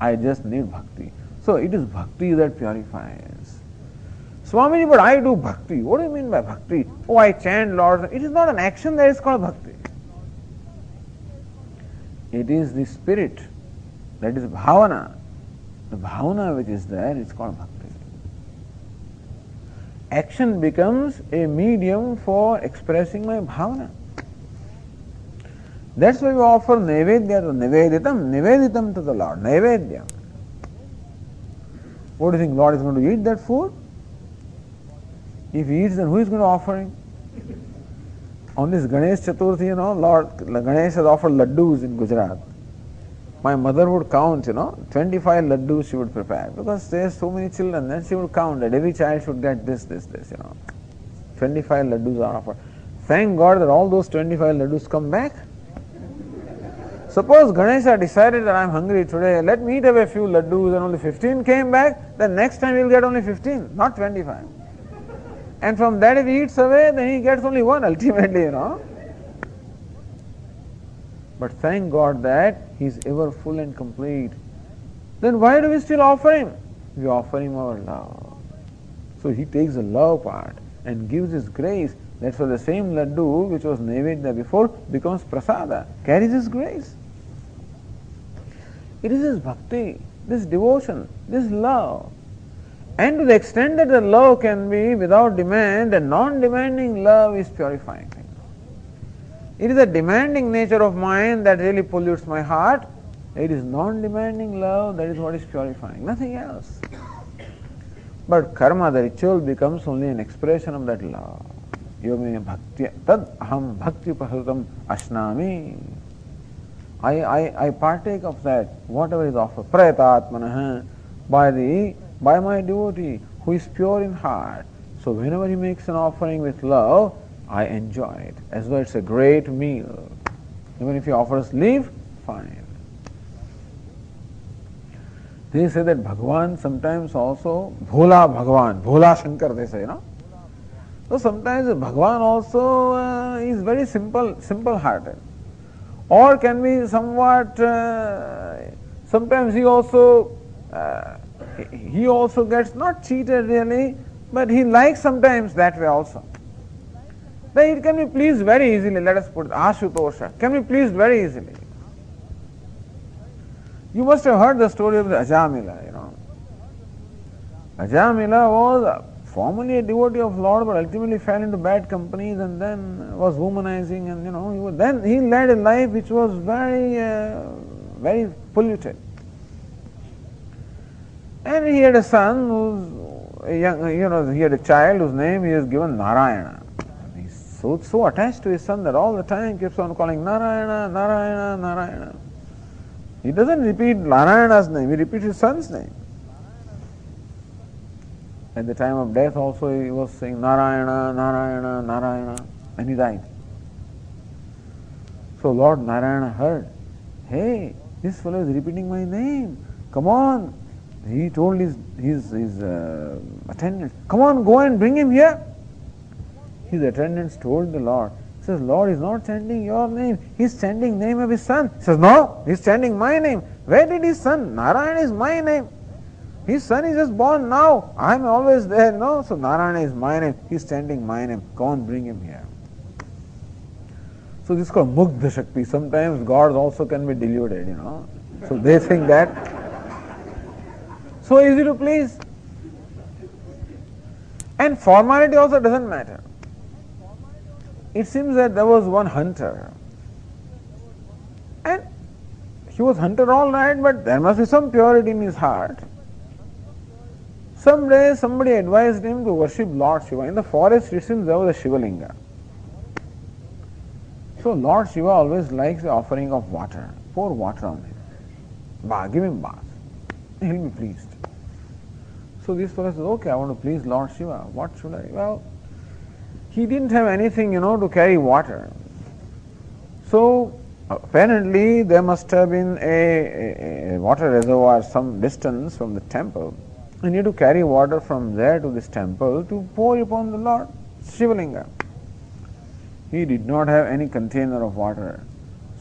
I just need bhakti. So it is bhakti that purifies. Swamiji, but I do bhakti. What do you mean by bhakti? Oh, I chant Lord. It is not an action that is called bhakti. It is the spirit, that is bhavana. The bhavana which is there is called bhakti. Action becomes a medium for expressing my bhavana. That's why we offer nevedya to neveditam to the Lord. Nevedya. What do you think, Lord is going to eat that food? If he eats, then who is going to offer him? On this Ganesh Chaturthi, Lord Ganesh has offered laddus in Gujarat. My mother would count, 25 laddus she would prepare, because there are so many children, then she would count that every child should get this, 25 laddus are offered. Thank God that all those 25 laddus come back. Suppose Ganesha decided that I am hungry today, let me eat away a few laddus, and only 15 came back, then next time he will get only 15, not 25. And from that if he eats away, then he gets only one ultimately, But thank God that he is ever full and complete. Then why do we still offer him? We offer him our love. So he takes the love part and gives his grace. That's why the same laddu which was nevedya before becomes prasada, carries his grace. It is his bhakti, this devotion, this love. And to the extent that the love can be without demand, a non-demanding love is purifying. It is the demanding nature of mind that really pollutes my heart. It is non-demanding love that is what is purifying, nothing else. But karma, the ritual, becomes only an expression of that love. Yome bhakti tad aham bhakti upahrutam ashnami. I partake of that, whatever is offered, prayatatmanah, by my devotee who is pure in heart. So whenever he makes an offering with love, I enjoy it as though it's a great meal. Even if he offers leaf, fine. They say that Bhagavan sometimes also, Bhola Bhagavan, Bhola Shankar they say, So sometimes Bhagavan also is very simple-hearted. Or can be somewhat, sometimes he also gets not cheated really, but he likes sometimes that way also. But it can be pleased very easily, let us put it, Ashutosha, can be pleased very easily. You must have heard the story of the Ajamila, Ajamila was formerly a devotee of Lord, but ultimately fell into bad companies and then was womanizing, and then he led a life which was very, very polluted. And he had a son who's a young, he had a child whose name he has given Narayana. And he's so attached to his son that all the time keeps on calling Narayana, Narayana, Narayana. He doesn't repeat Narayana's name, he repeats his son's name. At the time of death also he was saying Narayana, Narayana, Narayana, and he died. So Lord Narayana heard, hey, this fellow is repeating my name, come on. He told his attendants, come on, go and bring him here. His attendants told the Lord, he says, Lord is not chanting your name, he is chanting name of his son. He says, no, he is chanting my name. Where did his son? Narayana is my name. His son is just born now. I am always there, so Narayana is my name. He is chanting my name. Go on, bring him here. So this is called Mugdha Shakti. Sometimes gods also can be deluded, So they think that so easy to please. And formality also doesn't matter. It seems that there was one hunter. And he was hunter all right, but there must be some purity in his heart. Someday somebody advised him to worship Lord Shiva. In the forest it seems there was a Shivalinga. So Lord Shiva always likes the offering of water. Pour water on him. Give him bath. he'll be pleased. So this fellow says, okay, I want to please Lord Shiva. What should I? Well, he didn't have anything, to carry water. So apparently there must have been a water reservoir some distance from the temple. And he had to carry water from there to this temple to pour upon the Lord Shivalinga. He did not have any container of water.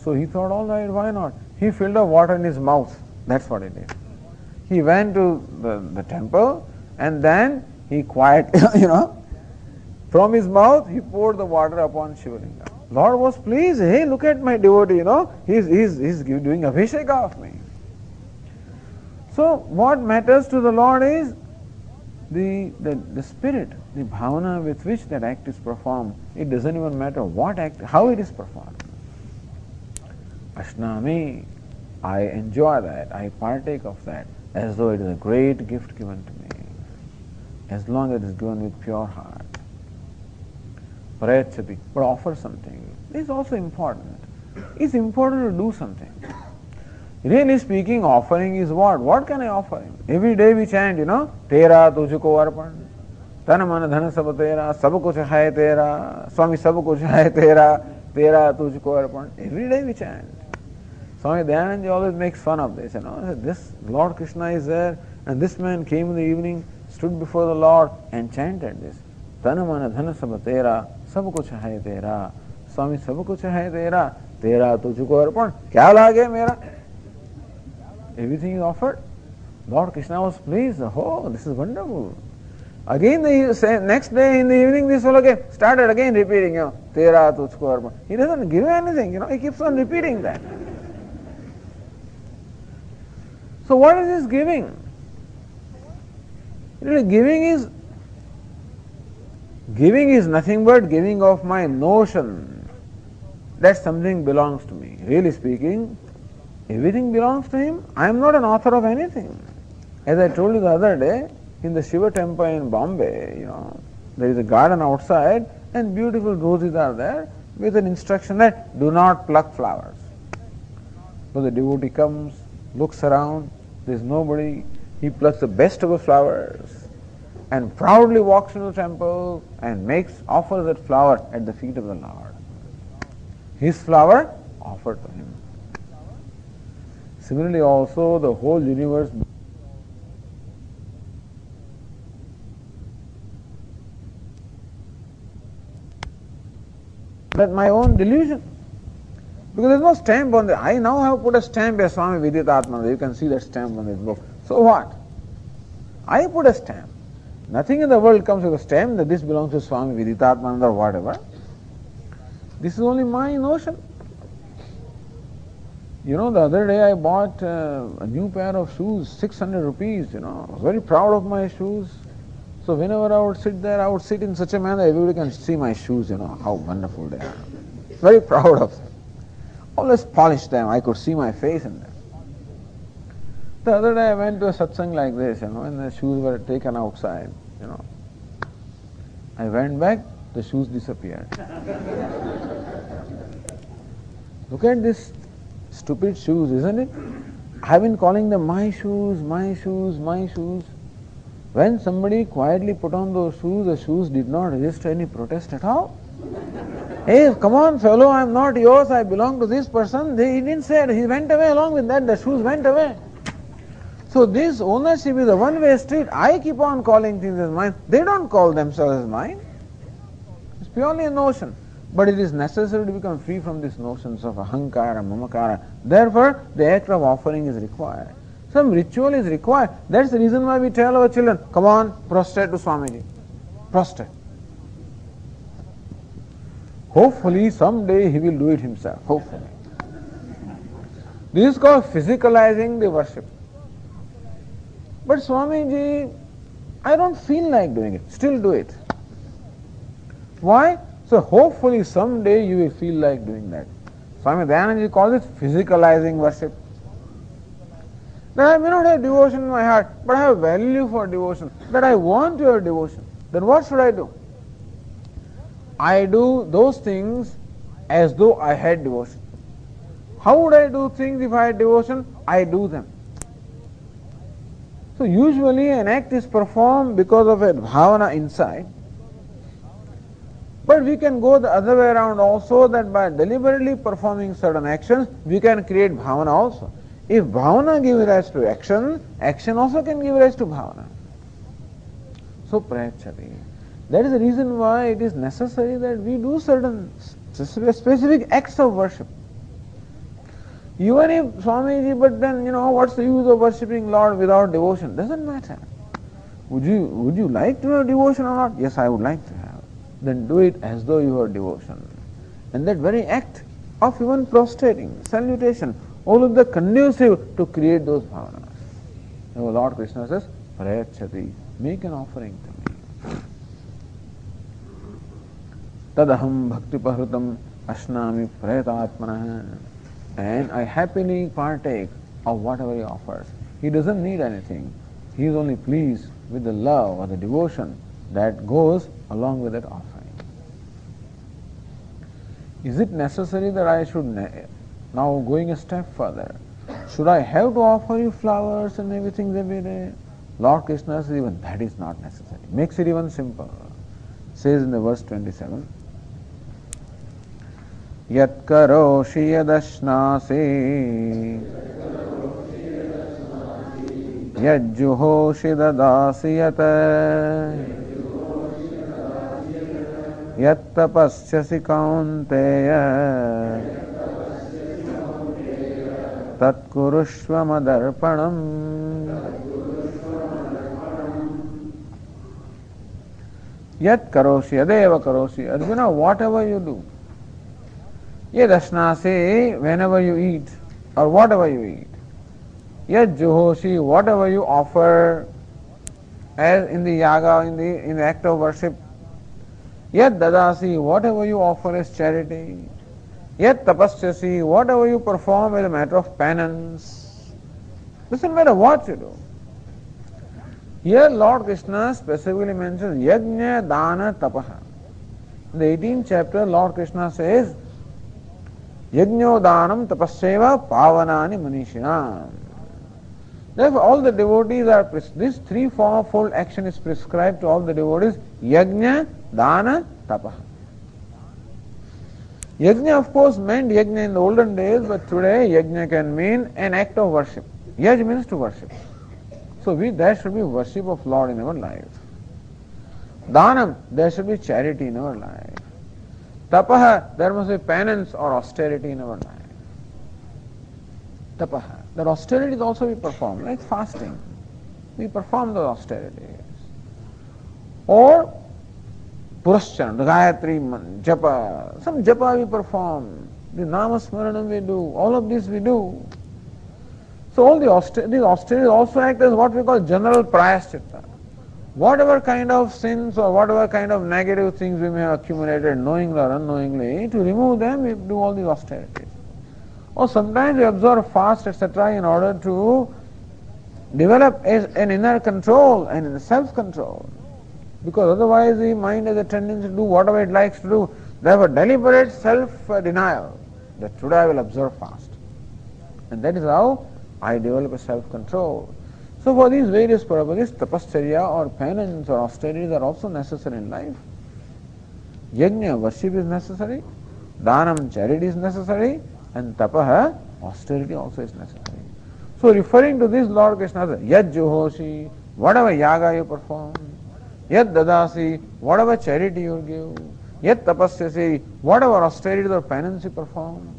So he thought, all right, why not? He filled up water in his mouth. That's what he did. He went to the temple and then he from his mouth he poured the water upon Shivalinga. Lord was pleased. Hey, look at my devotee, he's doing abhishek of me. So what matters to the Lord is the spirit, the bhavana with which that act is performed. It doesn't even matter what act, how it is performed. Ashnami, I enjoy that, I partake of that, as though it is a great gift given to me, as long as it is given with pure heart. Prayachati, but offer something. This is also important. It's important to do something. Really speaking, offering is what? What can I offer him? Every day we chant, Tera tujhko arpan, Tana mana dhana sab tera, sab kuch hai tera, Swami sab kuch hai tera, Tera tujhko arpan. Every day we chant. Swami Dayananda always makes fun of this, This Lord Krishna is there, and this man came in the evening, stood before the Lord and chanted this. Tana mana dhana sab tera, sab kuch hai tera, Swami sab kuch hai tera, Tera tujhko arpan. Kya lage mera? Everything is offered. Lord Krishna was pleased. Oh, this is wonderful. Again, the next day in the evening, this fellow started again repeating, Tera tujhko arpan. He doesn't give anything, he keeps on repeating that. So what is this giving? Really, giving is nothing but giving of my notion that something belongs to me. Really speaking, everything belongs to him. I am not an author of anything. As I told you the other day, in the Shiva temple in Bombay, there is a garden outside and beautiful roses are there with an instruction that do not pluck flowers. So the devotee comes, looks around, there is nobody, he plucks the best of the flowers and proudly walks into the temple and offers that flower at the feet of the Lord. His flower offered to him. Similarly also the whole universe but my own delusion. Because there is no stamp on it. I now have put a stamp as Swami Viditatmananda. You can see that stamp on this book. So what? I put a stamp. Nothing in the world comes with a stamp that this belongs to Swami Viditatmananda or whatever. This is only my notion. The other day I bought a new pair of shoes, 600 rupees, I was very proud of my shoes. So whenever I would sit there, I would sit in such a manner everybody can see my shoes, how wonderful they are. Very proud of them. Always polish them, I could see my face in them. The other day I went to a satsang like this, and the shoes were taken outside, I went back, the shoes disappeared. Look at this stupid shoes, isn't it? I've been calling them my shoes, my shoes, my shoes. When somebody quietly put on those shoes, the shoes did not register any protest at all. Hey, come on fellow, I'm not yours, I belong to this person. He didn't say it, he went away along with that, the shoes went away. So this ownership is a one-way street. I keep on calling things as mine. They don't call themselves as mine. It's purely a notion. But it is necessary to become free from these notions of ahankara, mamakara. Therefore, the act of offering is required. Some ritual is required. That's the reason why we tell our children, come on, prostrate to Swamiji. Prostrate. Hopefully, someday he will do it himself. Hopefully. This is called physicalizing the worship. But Swamiji, I don't feel like doing it. Still do it. Why? So hopefully someday you will feel like doing that. Swami Dayananda calls it physicalizing worship. That I may not have devotion in my heart, but I have value for devotion. That I want your devotion. Then what should I do? I do those things as though I had devotion. How would I do things if I had devotion? I do them. So usually an act is performed because of a bhavana inside. But we can go the other way around also, that by deliberately performing certain actions, we can create bhavana also. If bhavana gives rise to action, action also can give rise to bhavana. So prayachati. That is the reason why it is necessary that we do certain specific acts of worship. Even if Swamiji, but then what's the use of worshipping Lord without devotion? Doesn't matter. Would you like to have devotion or not? Yes, I would like to have. Then do it as though you have devotion. And that very act of even prostrating, salutation, all of the conducive to create those bhavanas. Now Lord Krishna says, Prayachati, make an offering to me. Tadaham bhakti pahrutam ashnami prayatatmanah. And I happily partake of whatever he offers. He doesn't need anything. He is only pleased with the love or the devotion that goes along with that offering. Is it necessary that I should, now going a step further, should I have to offer you flowers and everything every day? Lord Krishna says even that is not necessary. Makes it even simple. Says in the verse 27, Yat karoshi yadashnasi yad juhoshi dadasi yata yat tapasyasi kaunteya tat kurushva madarpanam. Yat karoshi yadeva karoshi. Arjuna, whatever you do, yadashnasi, whenever you eat, or whatever you eat. Yad juhoshi, whatever you offer, as in the yaga, in the act of worship. Yad dadasi, whatever you offer as charity. Yad tapasyasi, whatever you perform as a matter of penance. Doesn't matter what you do. Here Lord Krishna specifically mentions yajna, dana, tapaha. In the 18th chapter, Lord Krishna says, Yajñodanam tapasyeva pavanani manishinam. Therefore, all the devotees are, this three-fold action is prescribed to all the devotees, yajna, dana, tapaha. Yajna, of course, meant yajna in the olden days, but today yajna can mean an act of worship. Yaj means to worship. So there should be worship of Lord in our life. Danam, there should be charity in our life. Tapaha, there must be penance or austerity in our life. Tapaha, that austerities also we perform, like fasting. We perform those austerities. Or Purashchan, the Gayatri, Japa, some Japa we perform, the Namasmaranam we do, all of this we do. So all these austerities also act as what we call general prayaschitta. Whatever kind of sins or whatever kind of negative things we may have accumulated knowingly or unknowingly, to remove them we do all these austerities. Or sometimes we observe fast, etc. in order to develop an inner control and self-control. Because otherwise the mind has a tendency to do whatever it likes to do. Therefore deliberate self-denial that today I will observe fast. And that is how I develop a self-control. So for these various purposes, tapasya or penance or austerities are also necessary in life. Yajna, worship is necessary. Dhanam, charity is necessary. And tapaha, austerity also is necessary. So referring to this, Lord Krishna says, Yad juhoshi, whatever yaga you perform. Yad dadasi, whatever charity you give. Yad tapasyasi, whatever austerities or penance you perform.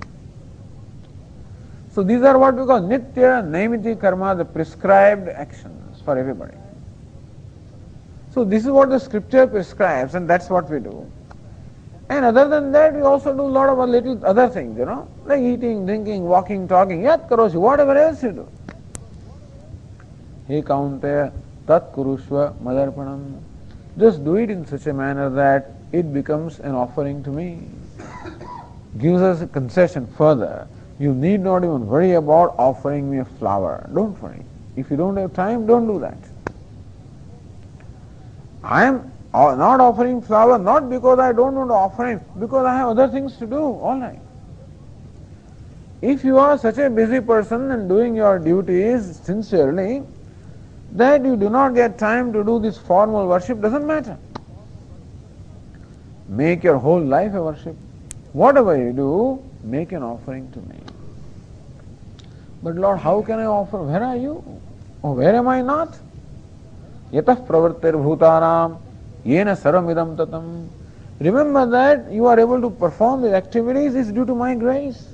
So these are what we call nitya, naimiti karma, the prescribed actions for everybody. So this is what the scripture prescribes, and that's what we do. And other than that, we also do a lot of little other things, like eating, drinking, walking, talking, yat karoshi, whatever else you do. He kaunteya tat kurushva madarpanam. Just do it in such a manner that it becomes an offering to me. Gives us a concession further. You need not even worry about offering me a flower. Don't worry. If you don't have time, don't do that. I am not offering flower not because I don't want to offer him, because I have other things to do. All right. If you are such a busy person and doing your duties sincerely, That you do not get time to do this formal worship doesn't matter. Make your whole life a worship. Whatever you do, make an offering to me. But Lord, how can I offer? Where are you? Oh, where am I not? Yatah pravartir bhutaram yena sarvamidam tatam. Remember that you are able to perform these activities is due to my grace.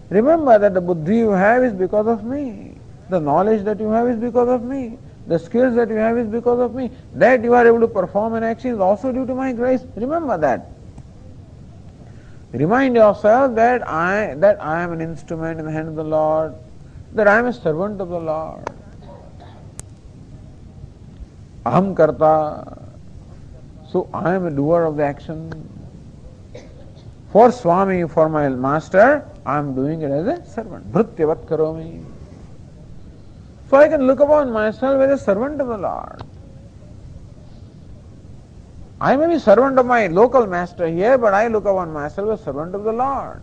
Remember that the buddhi you have is because of me. The knowledge that you have is because of me. The skills that you have is because of me. That you are able to perform an action is also due to my grace. Remember that. Remind yourself that I am an instrument in the hand of the Lord, that I am a servant of the Lord. Aham karta. So I am a doer of the action. For Swami, for my master, I am doing it as a servant. Bhrutyavat karomi. So I can look upon myself as a servant of the Lord. I may be servant of my local master here, but I look upon myself as servant of the Lord.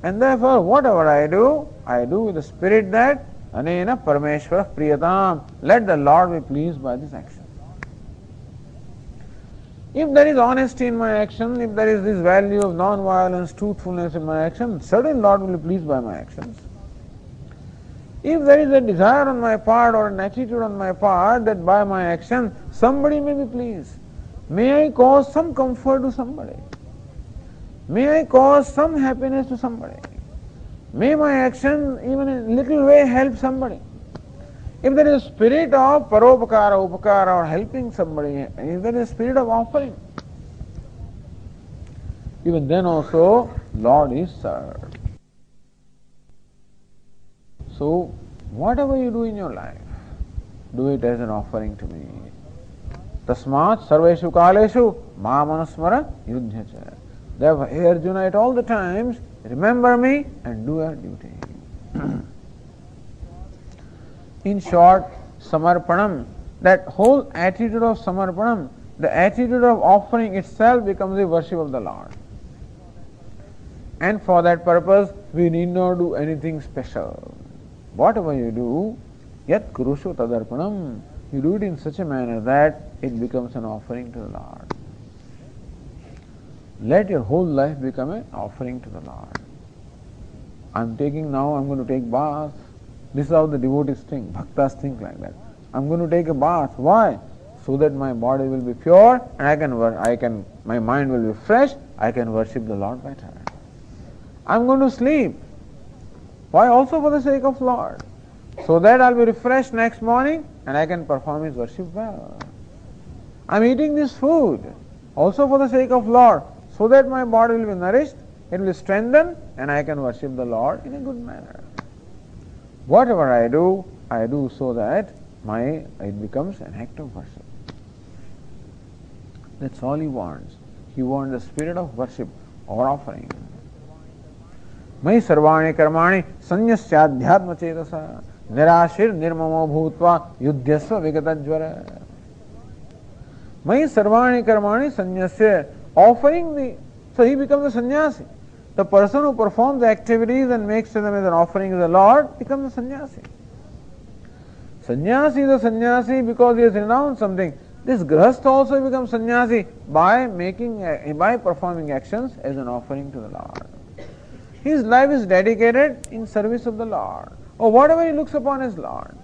And therefore, whatever I do with the spirit that anena parameshvara priyatam. Let the Lord be pleased by this action. If there is honesty in my action, if there is this value of non-violence, truthfulness in my action, certainly Lord will be pleased by my actions. If there is a desire on my part or an attitude on my part that by my action somebody may be pleased, may I cause some comfort to somebody, may I cause some happiness to somebody, may my action even in a little way help somebody. If there is a spirit of paropakara, upakara or helping somebody, if there is a spirit of offering, even then also Lord is served. So whatever you do in your life, do it as an offering to me. Tasmat sarveshu kaleshu mamanasmara yudhyacha. Therefore, hey Arjuna, at all the times, remember me and do your duty. In short, samarpanam, that whole attitude of samarpanam, the attitude of offering itself becomes the worship of the Lord. And for that purpose, we need not do anything special. Whatever you do, yat kurushu tadarpanam, you do it in such a manner that it becomes an offering to the Lord. Let your whole life become an offering to the Lord. I'm going to take bath. This is how the devotees think, bhaktas think like that. I'm going to take a bath. Why? So that my body will be pure and my mind will be fresh, I can worship the Lord better. I'm going to sleep. Why? Also for the sake of Lord. So that I'll be refreshed next morning and I can perform His worship well. I'm eating this food also for the sake of Lord, so that my body will be nourished, it will strengthen and I can worship the Lord in a good manner. Whatever I do so that it becomes an act of worship. That's all he wants. He wants the spirit of worship or offering. Mai sarvani karmani sanyasyadhyatma chetasa nirashir nirmamo bhutva yudhyasva vigatajvara. Mai sarvani karmani sanyasya, offering so he becomes a sannyasi. The person who performs the activities and makes them as an offering to the Lord becomes a sannyasi. Sannyasi is a sannyasi because he has renounced something. This grahastha also becomes sannyasi by performing actions as an offering to the Lord. His life is dedicated in service of the Lord, or whatever he looks upon as Lord.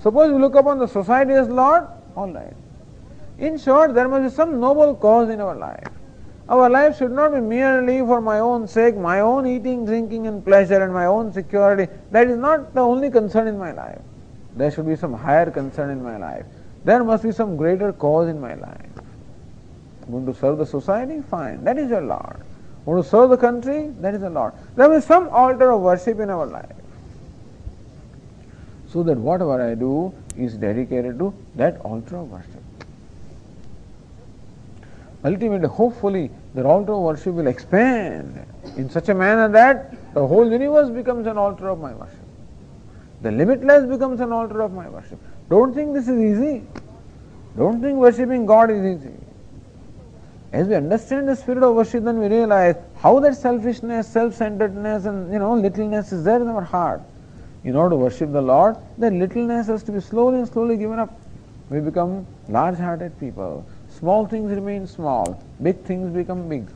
Suppose we look upon the society as Lord, all right. In short, there must be some noble cause in our life. Our life should not be merely for my own sake, my own eating, drinking and pleasure and my own security. That is not the only concern in my life. There should be some higher concern in my life. There must be some greater cause in my life. Want to serve the society? Fine. That is your Lord. Want to serve the country? That is the Lord. There will be some altar of worship in our life. So that whatever I do is dedicated to that altar of worship. Ultimately, hopefully, the altar of worship will expand in such a manner that the whole universe becomes an altar of my worship. The limitless becomes an altar of my worship. Don't think this is easy. Don't think worshipping God is easy. As we understand the spirit of worship, then we realize how that selfishness, self-centeredness and littleness is there in our heart. In order to worship the Lord, that littleness has to be slowly and slowly given up. We become large-hearted people. Small things remain small, big things become big.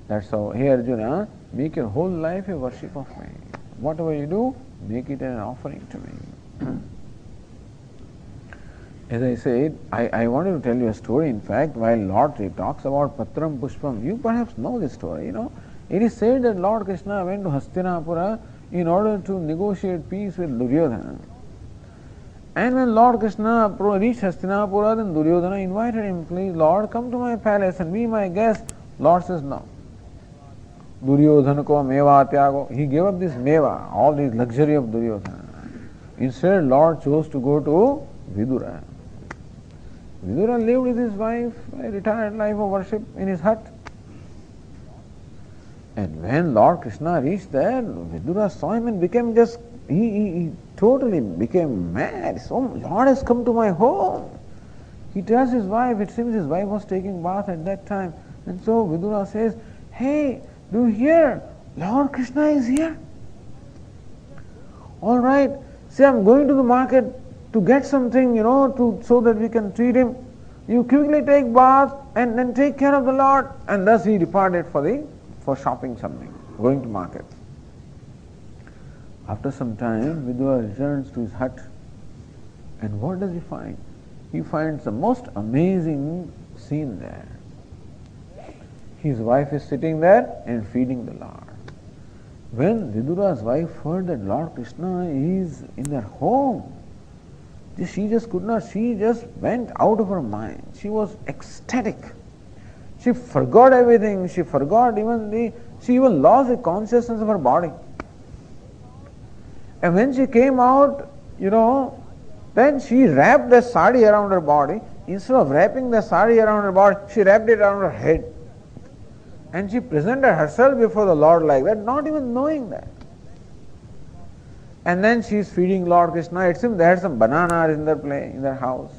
That's how here Arjuna, make your whole life a worship of me. Whatever you do, make it an offering to me. As I said, I wanted to tell you a story. In fact, while Lord talks about Patram Pushpam, you perhaps know this story. It is said that Lord Krishna went to Hastinapura in order to negotiate peace with Duryodhana. And when Lord Krishna reached Hastinapura, then Duryodhana invited him, please Lord, come to my palace and be my guest. Lord says no. Duryodhana ko meva tyago. He gave up this meva, all this luxury of Duryodhana. Instead, Lord chose to go to Vidura. Vidura lived with his wife, a retired life of worship in his hut. And when Lord Krishna reached there, Vidura saw him and became just, he totally became mad. So, Lord has come to my home. He tells his wife, it seems his wife was taking bath at that time. And so Vidura says, hey, do you hear? Lord Krishna is here. All right, say I'm going to the market to get something, so that we can treat him. You quickly take bath and then take care of the Lord. And thus he departed for shopping something, going to market. After some time, Vidura returns to his hut. And what does he find? He finds the most amazing scene there. His wife is sitting there and feeding the Lord. When Vidura's wife heard that Lord Krishna is in their home, she just went out of her mind. She was ecstatic. She forgot everything. She even lost the consciousness of her body. And when she came out, then she wrapped the sari around her body. Instead of wrapping the sari around her body, she wrapped it around her head. And she presented herself before the Lord like that, not even knowing that. And then she is feeding Lord Krishna. It seems they had some bananas in their house.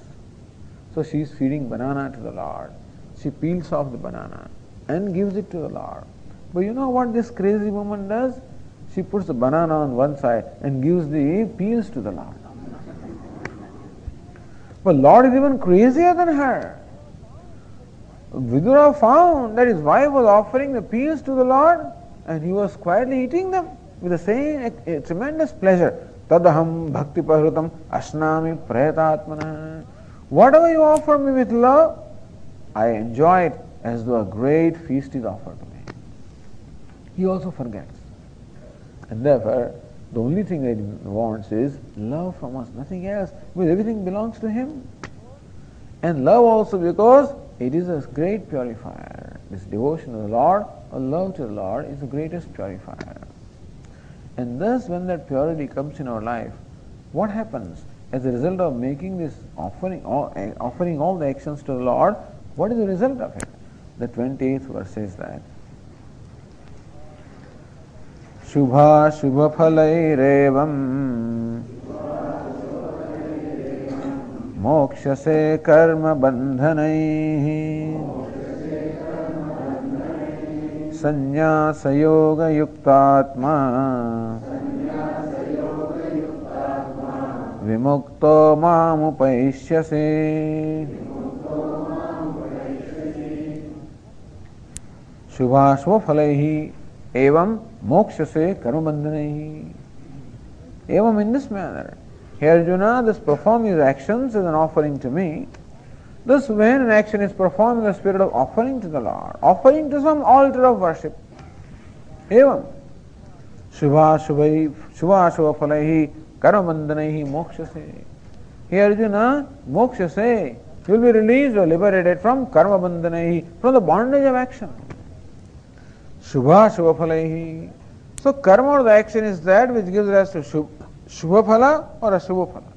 So she is feeding banana to the Lord. She peels off the banana and gives it to the Lord. But you know what this crazy woman does? She puts the banana on one side and gives the peels to the Lord. But Lord is even crazier than her. Vidura found that his wife was offering the peels to the Lord and he was quietly eating them with the same tremendous pleasure. Tadaham bhakti pahrutam asnami prayatatmana. Whatever you offer me with love, I enjoy it as though a great feast is offered to me. He also forgets. And therefore, the only thing that he wants is love from us, nothing else, because everything belongs to him. And love also because it is a great purifier. This devotion to the Lord or love to the Lord is the greatest purifier. And thus when that purity comes in our life, what happens? As a result of making this offering all the actions to the Lord, what is the result of it? The 28th verse says that Shubha Shubha Phalairevam Mokshase Karma Bandhanaihi Sannyasa Yoga Yuktatma Vimukto Mamupaishyase. Shubha Phalaihi Evam Mokshase Karmabandhanaihi. Evam, in this manner. Here Arjuna, this perform his actions as an offering to me. Thus when an action is performed in the spirit of offering to the Lord, offering to some altar of worship. Evam Shubha Phalaihi Karmabandhanaihi Mokshase. Here Arjuna, Mokshase, you will be released or liberated from Karmabandhanaihi, from the bondage of action. Shubha Phalaihi. So karma or the action is that which gives rise to Shubha Phala or Ashubha Phala.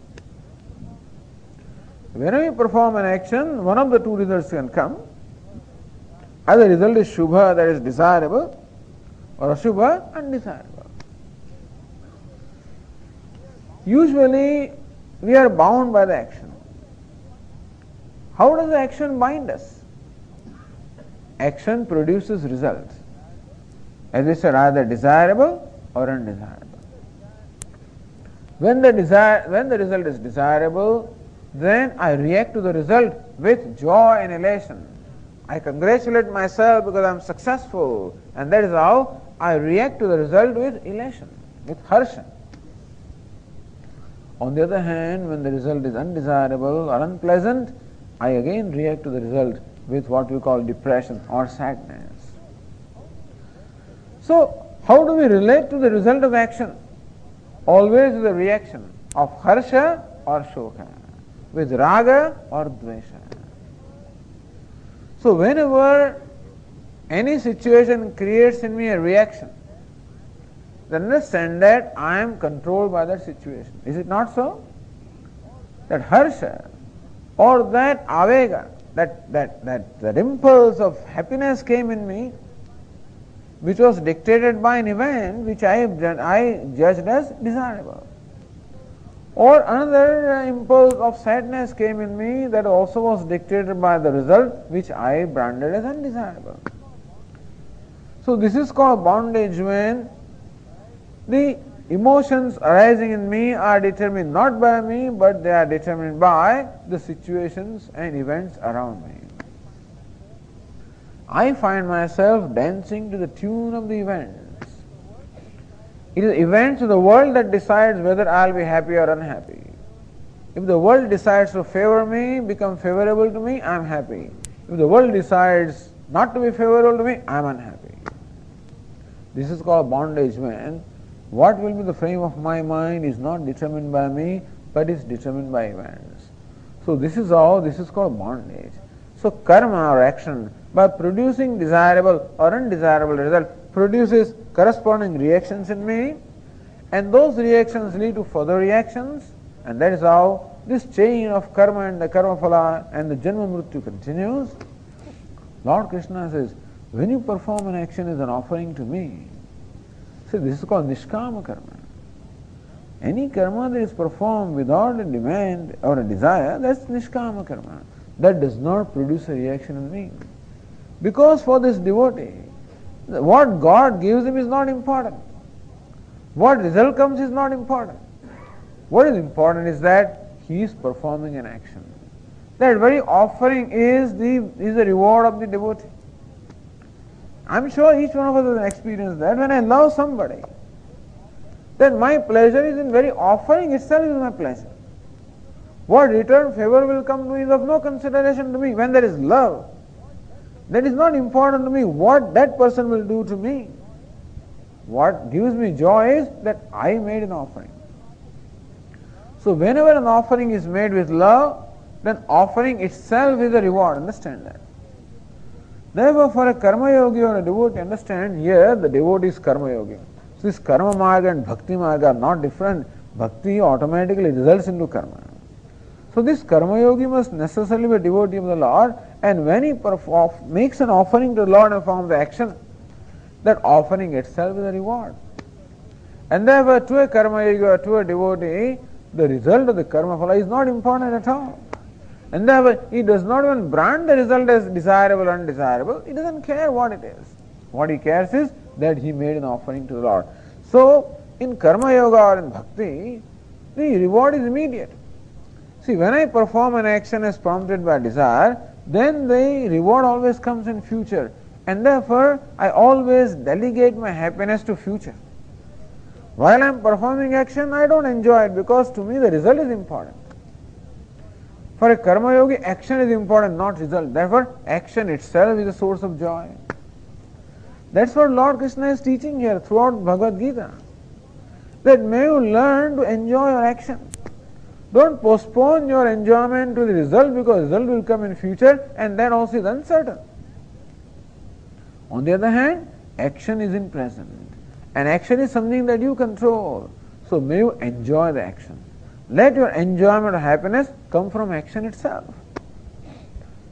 Whenever you perform an action, one of the two results can come. Either the result is Shubha, that is desirable, or Ashubha, undesirable. Usually we are bound by the action. How does the action bind us? Action produces results. As we said, either desirable or undesirable. When the result is desirable, then I react to the result with joy and elation. I congratulate myself because I am successful, and that is how I react to the result with elation, with harsha. On the other hand, when the result is undesirable or unpleasant, I again react to the result with what we call depression or sadness. So, how do we relate to the result of action? Always with a reaction of harsha or shoka, with raga or dvesha. So, whenever any situation creates in me a reaction, then understand that I am controlled by that situation. Is it not so? That harsha or that avega, that impulse of happiness came in me, which was dictated by an event which I judged as desirable. Or another impulse of sadness came in me that also was dictated by the result which I branded as undesirable. So this is called bondage, when the emotions arising in me are determined not by me, but they are determined by the situations and events around me. I find myself dancing to the tune of the events. It is events of the world that decides whether I will be happy or unhappy. If the world decides to favor me, become favorable to me, I am happy. If the world decides not to be favorable to me, I am unhappy. This is called bondage, when what will be the frame of my mind is not determined by me, but is determined by events. So this is called bondage. So karma or action, by producing desirable or undesirable result, produces corresponding reactions in me, and those reactions lead to further reactions, and that is how this chain of karma and the karma phala and the janma mrityu continues. Lord Krishna says, when you perform an action as an offering to me, see, this is called nishkama karma. Any karma that is performed without a demand or a desire, that's nishkama karma. That does not produce a reaction in me. Because for this devotee, what God gives him is not important. What result comes is not important. What is important is that he is performing an action. That very offering is the reward of the devotee. I'm sure each one of us has experienced that. When I love somebody, then my pleasure is in very offering itself is my pleasure. What return favor will come to me is of no consideration to me. When there is love, that is not important to me what that person will do to me. What gives me joy is that I made an offering. So whenever an offering is made with love, then offering itself is a reward. Understand that. Therefore, for a karma yogi or a devotee, understand here the devotee is karma yogi. So this karma marga and bhakti marga are not different. Bhakti automatically results into karma. So this karma yogi must necessarily be a devotee of the Lord, and when he makes an offering to the Lord and performs the action, that offering itself is a reward. And therefore to a karma yogi or to a devotee, the result of the karma phala is not important at all. And therefore he does not even brand the result as desirable or undesirable. He doesn't care what it is. What he cares is that he made an offering to the Lord. So in karma yoga or in bhakti, the reward is immediate. See, when I perform an action as prompted by desire, then the reward always comes in future. And therefore, I always delegate my happiness to future. While I am performing action, I don't enjoy it because to me the result is important. For a karma yogi, action is important, not result. Therefore, action itself is a source of joy. That's what Lord Krishna is teaching here throughout Bhagavad Gītā. That may you learn to enjoy your action. Don't postpone your enjoyment to the result, because result will come in future and that also is uncertain. On the other hand, action is in present, and action is something that you control. So may you enjoy the action. Let your enjoyment of happiness come from action itself.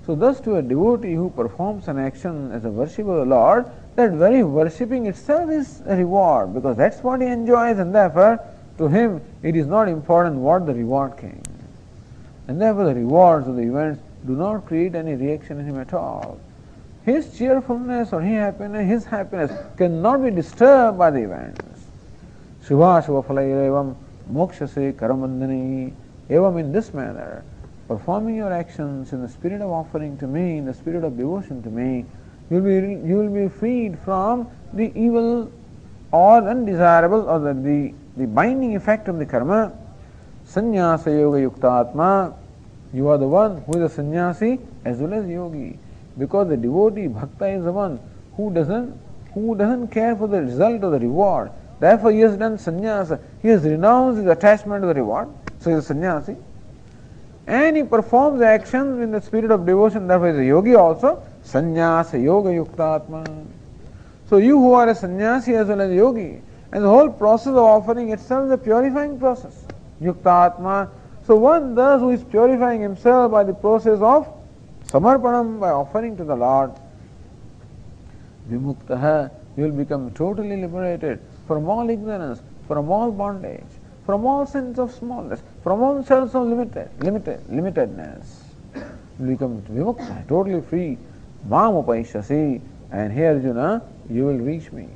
So thus to a devotee who performs an action as a worship of the Lord, that very worshipping itself is a reward, because that's what he enjoys, and therefore to him it is not important what the reward came. And therefore the rewards of the events do not create any reaction in him at all. His cheerfulness or his happiness cannot be disturbed by the events. Shubha Shubha Phalairevam mokshase karamandani. Evam, in this manner, performing your actions in the spirit of offering to me, in the spirit of devotion to me, you will be freed from the evil or undesirable or the binding effect of the karma. Sannyasa yoga yuktatma. You are the one who is a sannyasi as well as yogi. Because the devotee, bhakta, is the one who doesn't care for the result or the reward. Therefore he has done sannyasa. He has renounced his attachment to the reward. So he is a sannyasi. And he performs actions in the spirit of devotion. Therefore he is a yogi also. Sannyasa yoga yuktatma. So you who are a sannyasi as well as a yogi, and the whole process of offering itself is a purifying process. Yuktatma. So one thus who is purifying himself by the process of samarpanam, by offering to the Lord, vimuktaha, you will become totally liberated from all ignorance, from all bondage, from all sense of smallness, from all sense of limitedness. You will become vimukta, totally free. Mam upaishasi, and here Arjuna, you will reach me.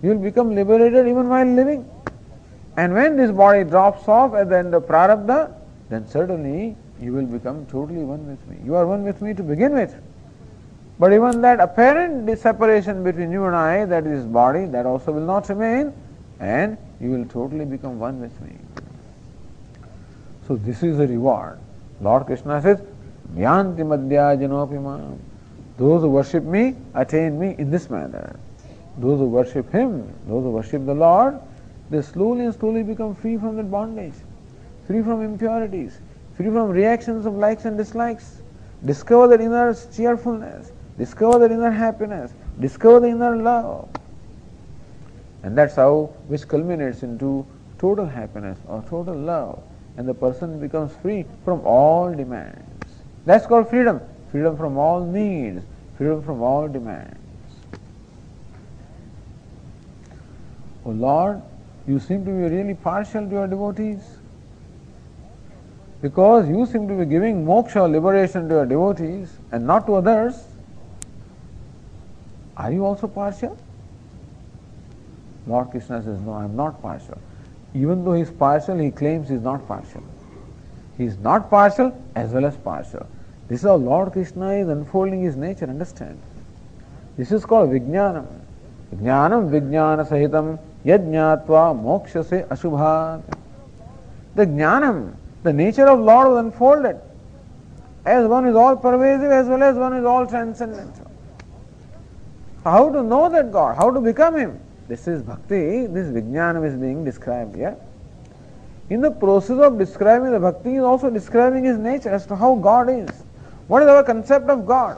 You will become liberated even while living. And when this body drops off at the end of prarabdha, then certainly you will become totally one with me. You are one with me to begin with. But even that apparent separation between you and I, that is body, that also will not remain, and you will totally become one with me. So this is the reward. Lord Krishna says, Yanti madhya janopi mam. Those who worship me attain me in this manner. Those who worship him, those who worship the Lord, they slowly and slowly become free from that bondage, free from impurities, free from reactions of likes and dislikes. Discover that inner cheerfulness, discover that inner happiness, discover the inner love. And that's how, which culminates into total happiness or total love. And the person becomes free from all demands. That's called freedom. Freedom from all needs, freedom from all demands. Oh Lord, you seem to be really partial to your devotees. Because you seem to be giving moksha or liberation to your devotees and not to others. Are you also partial? Lord Krishna says, no, I am not partial. Even though he is partial, he claims he is not partial. He is not partial as well as partial. This is how Lord Krishna is unfolding his nature, understand. This is called Vijnanam. Vijnanam Vijnana Sahitam Yajñātva Mokshase Ashubhat. The Jnanam, the nature of Lord was unfolded as one is all pervasive as well as one is all transcendental. How to know that God? How to become Him? This is Bhakti, this Vijnanam is being described here. In the process of describing the Bhakti, he is also describing his nature as to how God is. What is our concept of God?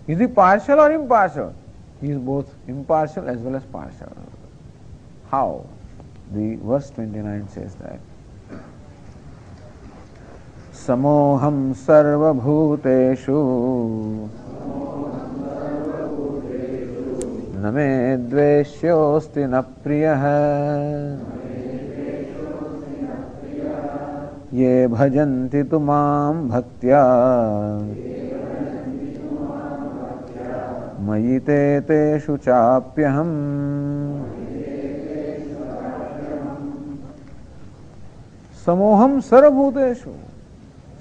Is he partial or impartial? He is both impartial as well as partial. How? The verse 29 says that. Samoham sarva bhuteshu name dveshyosti na priyah ye bhajanti tu mam bhaktya mayi te teshu chapyaham. Samoham sarvabhuteshu.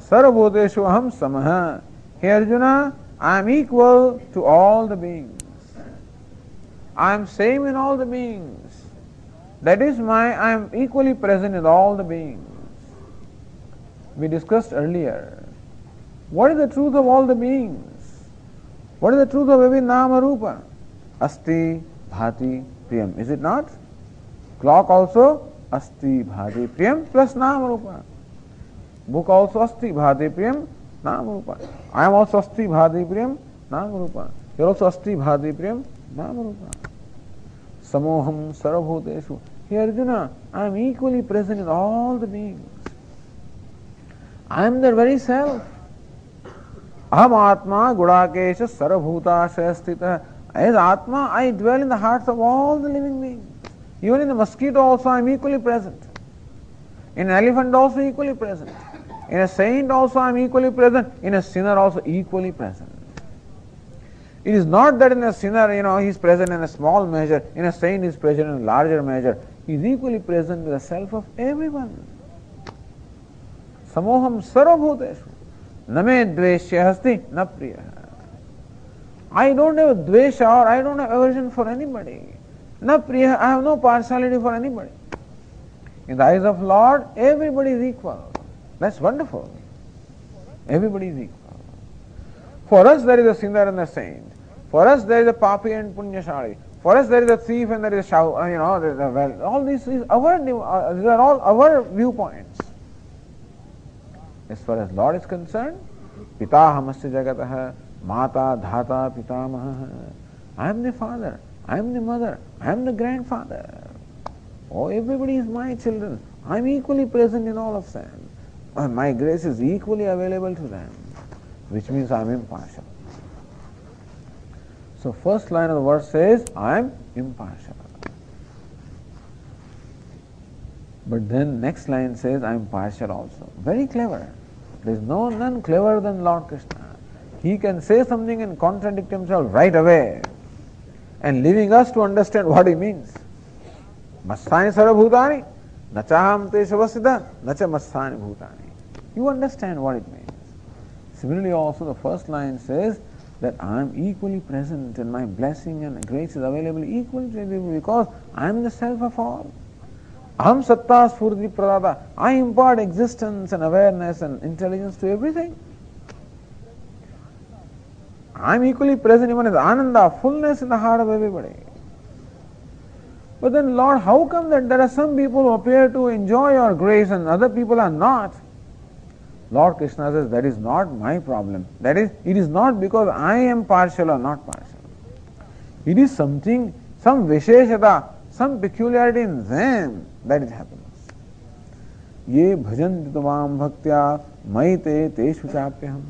Sarvabhuteshu aham samaha. Hey Arjuna, I am equal to all the beings. I am same in all the beings. That is why I am equally present in all the beings. We discussed earlier. What is the truth of all the beings? What is the truth of every nama rupa? Asti, bhati, priyam. Is it not? Clock also asti, bhati, priyam plus nama rupa. Book also asti, bhati, priyam, nama rupa. I am also asti, bhati, priyam, nama rupa. You are also asti, bhati, priyam, nama rupa. Samoham sarvabhuteshu. Hey Arjuna, I am equally present in all the beings. I am their very self. Aham Atma Gudakesha Sarvabhutashaya Sthita. As Atma, I dwell in the hearts of all the living beings. Even in the mosquito also I am equally present. In an elephant also equally present. In a saint also I am equally present. In a sinner also equally present. It is not that in a sinner, he is present in a small measure. In a saint he is present in a larger measure. He is equally present with the self of everyone. Samoham sarvabhuteshu. Name dveshya hasti na priya. I don't have dvesha or I don't have aversion for anybody. Na priya, I have no partiality for anybody. In the eyes of Lord, everybody is equal. That's wonderful. Everybody is equal. For us there is a sinner and a saint. For us there is a papi and punyashali. For us there is a thief and there is a all these these are all our viewpoints. As far as Lord is concerned, Pitahamasya Jagatah, Mata Dhata Pitamaha. I am the father, I am the mother, I am the grandfather. Oh, everybody is my children. I am equally present in all of them. My grace is equally available to them, which means I am impartial. So first line of the verse says, I am impartial. But then next line says, I am partial also. Very clever. There is none cleverer than Lord Krishna. He can say something and contradict himself right away, and leaving us to understand what he means. Masthani sarvabhutani, nachaham te shavasida, nacha masthani bhutani. You understand what it means. Similarly also the first line says that I am equally present and my blessing and grace is available equally to everybody because I am the self of all. Aham satta sphurti pradata. I impart existence and awareness and intelligence to everything. I am equally present even as ananda, fullness in the heart of everybody. But then Lord, how come that there are some people who appear to enjoy your grace and other people are not? Lord Krishna says, that is not my problem. That is, it is not because I am partial or not partial. It is something, some visheshata, some peculiarity in them that it happens. Ye bhajanti tamam bhaktya maite teshu chapyaham.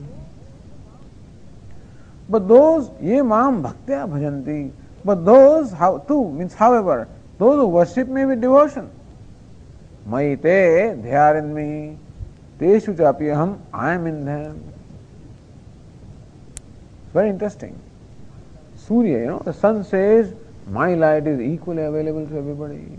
But those, ye mam bhaktya bhajanti, but those, however, those who worship me with devotion, maite, they are in me. Teshu chapyaham, I am in them. Very interesting. Surya, the sun says, my light is equally available to everybody.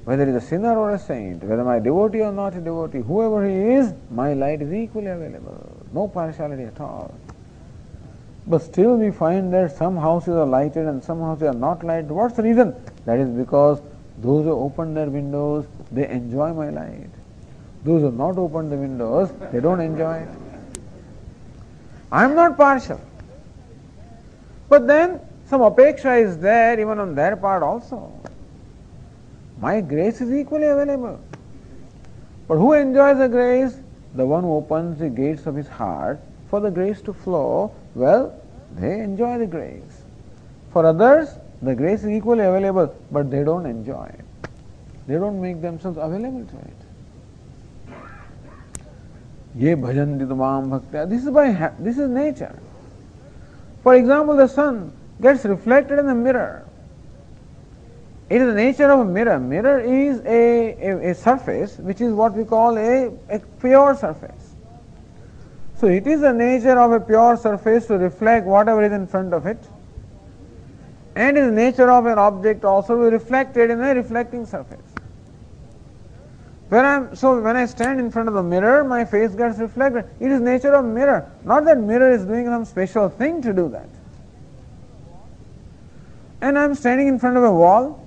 Whether he is a sinner or a saint, whether my devotee or not a devotee, whoever he is, my light is equally available. No partiality at all. But still we find that some houses are lighted and some houses are not lighted. What's the reason? That is because those who open their windows, they enjoy my light. Those who have not opened the windows, they don't enjoy it. I am not partial. But then some apeksha is there even on their part also. My grace is equally available. But who enjoys the grace? The one who opens the gates of his heart for the grace to flow, well, they enjoy the grace. For others, the grace is equally available, but they don't enjoy it. They don't make themselves available to it. Ye bhajanti tamam bhaktya. This is nature. For example, the sun gets reflected in the mirror. It is the nature of a mirror. Mirror is a surface which is what we call a pure surface. So it is the nature of a pure surface to reflect whatever is in front of it. And it is the nature of an object also to be reflected in a reflecting surface. So when I stand in front of the mirror, my face gets reflected. It is nature of mirror. Not that mirror is doing some special thing to do that. And I am standing in front of a wall,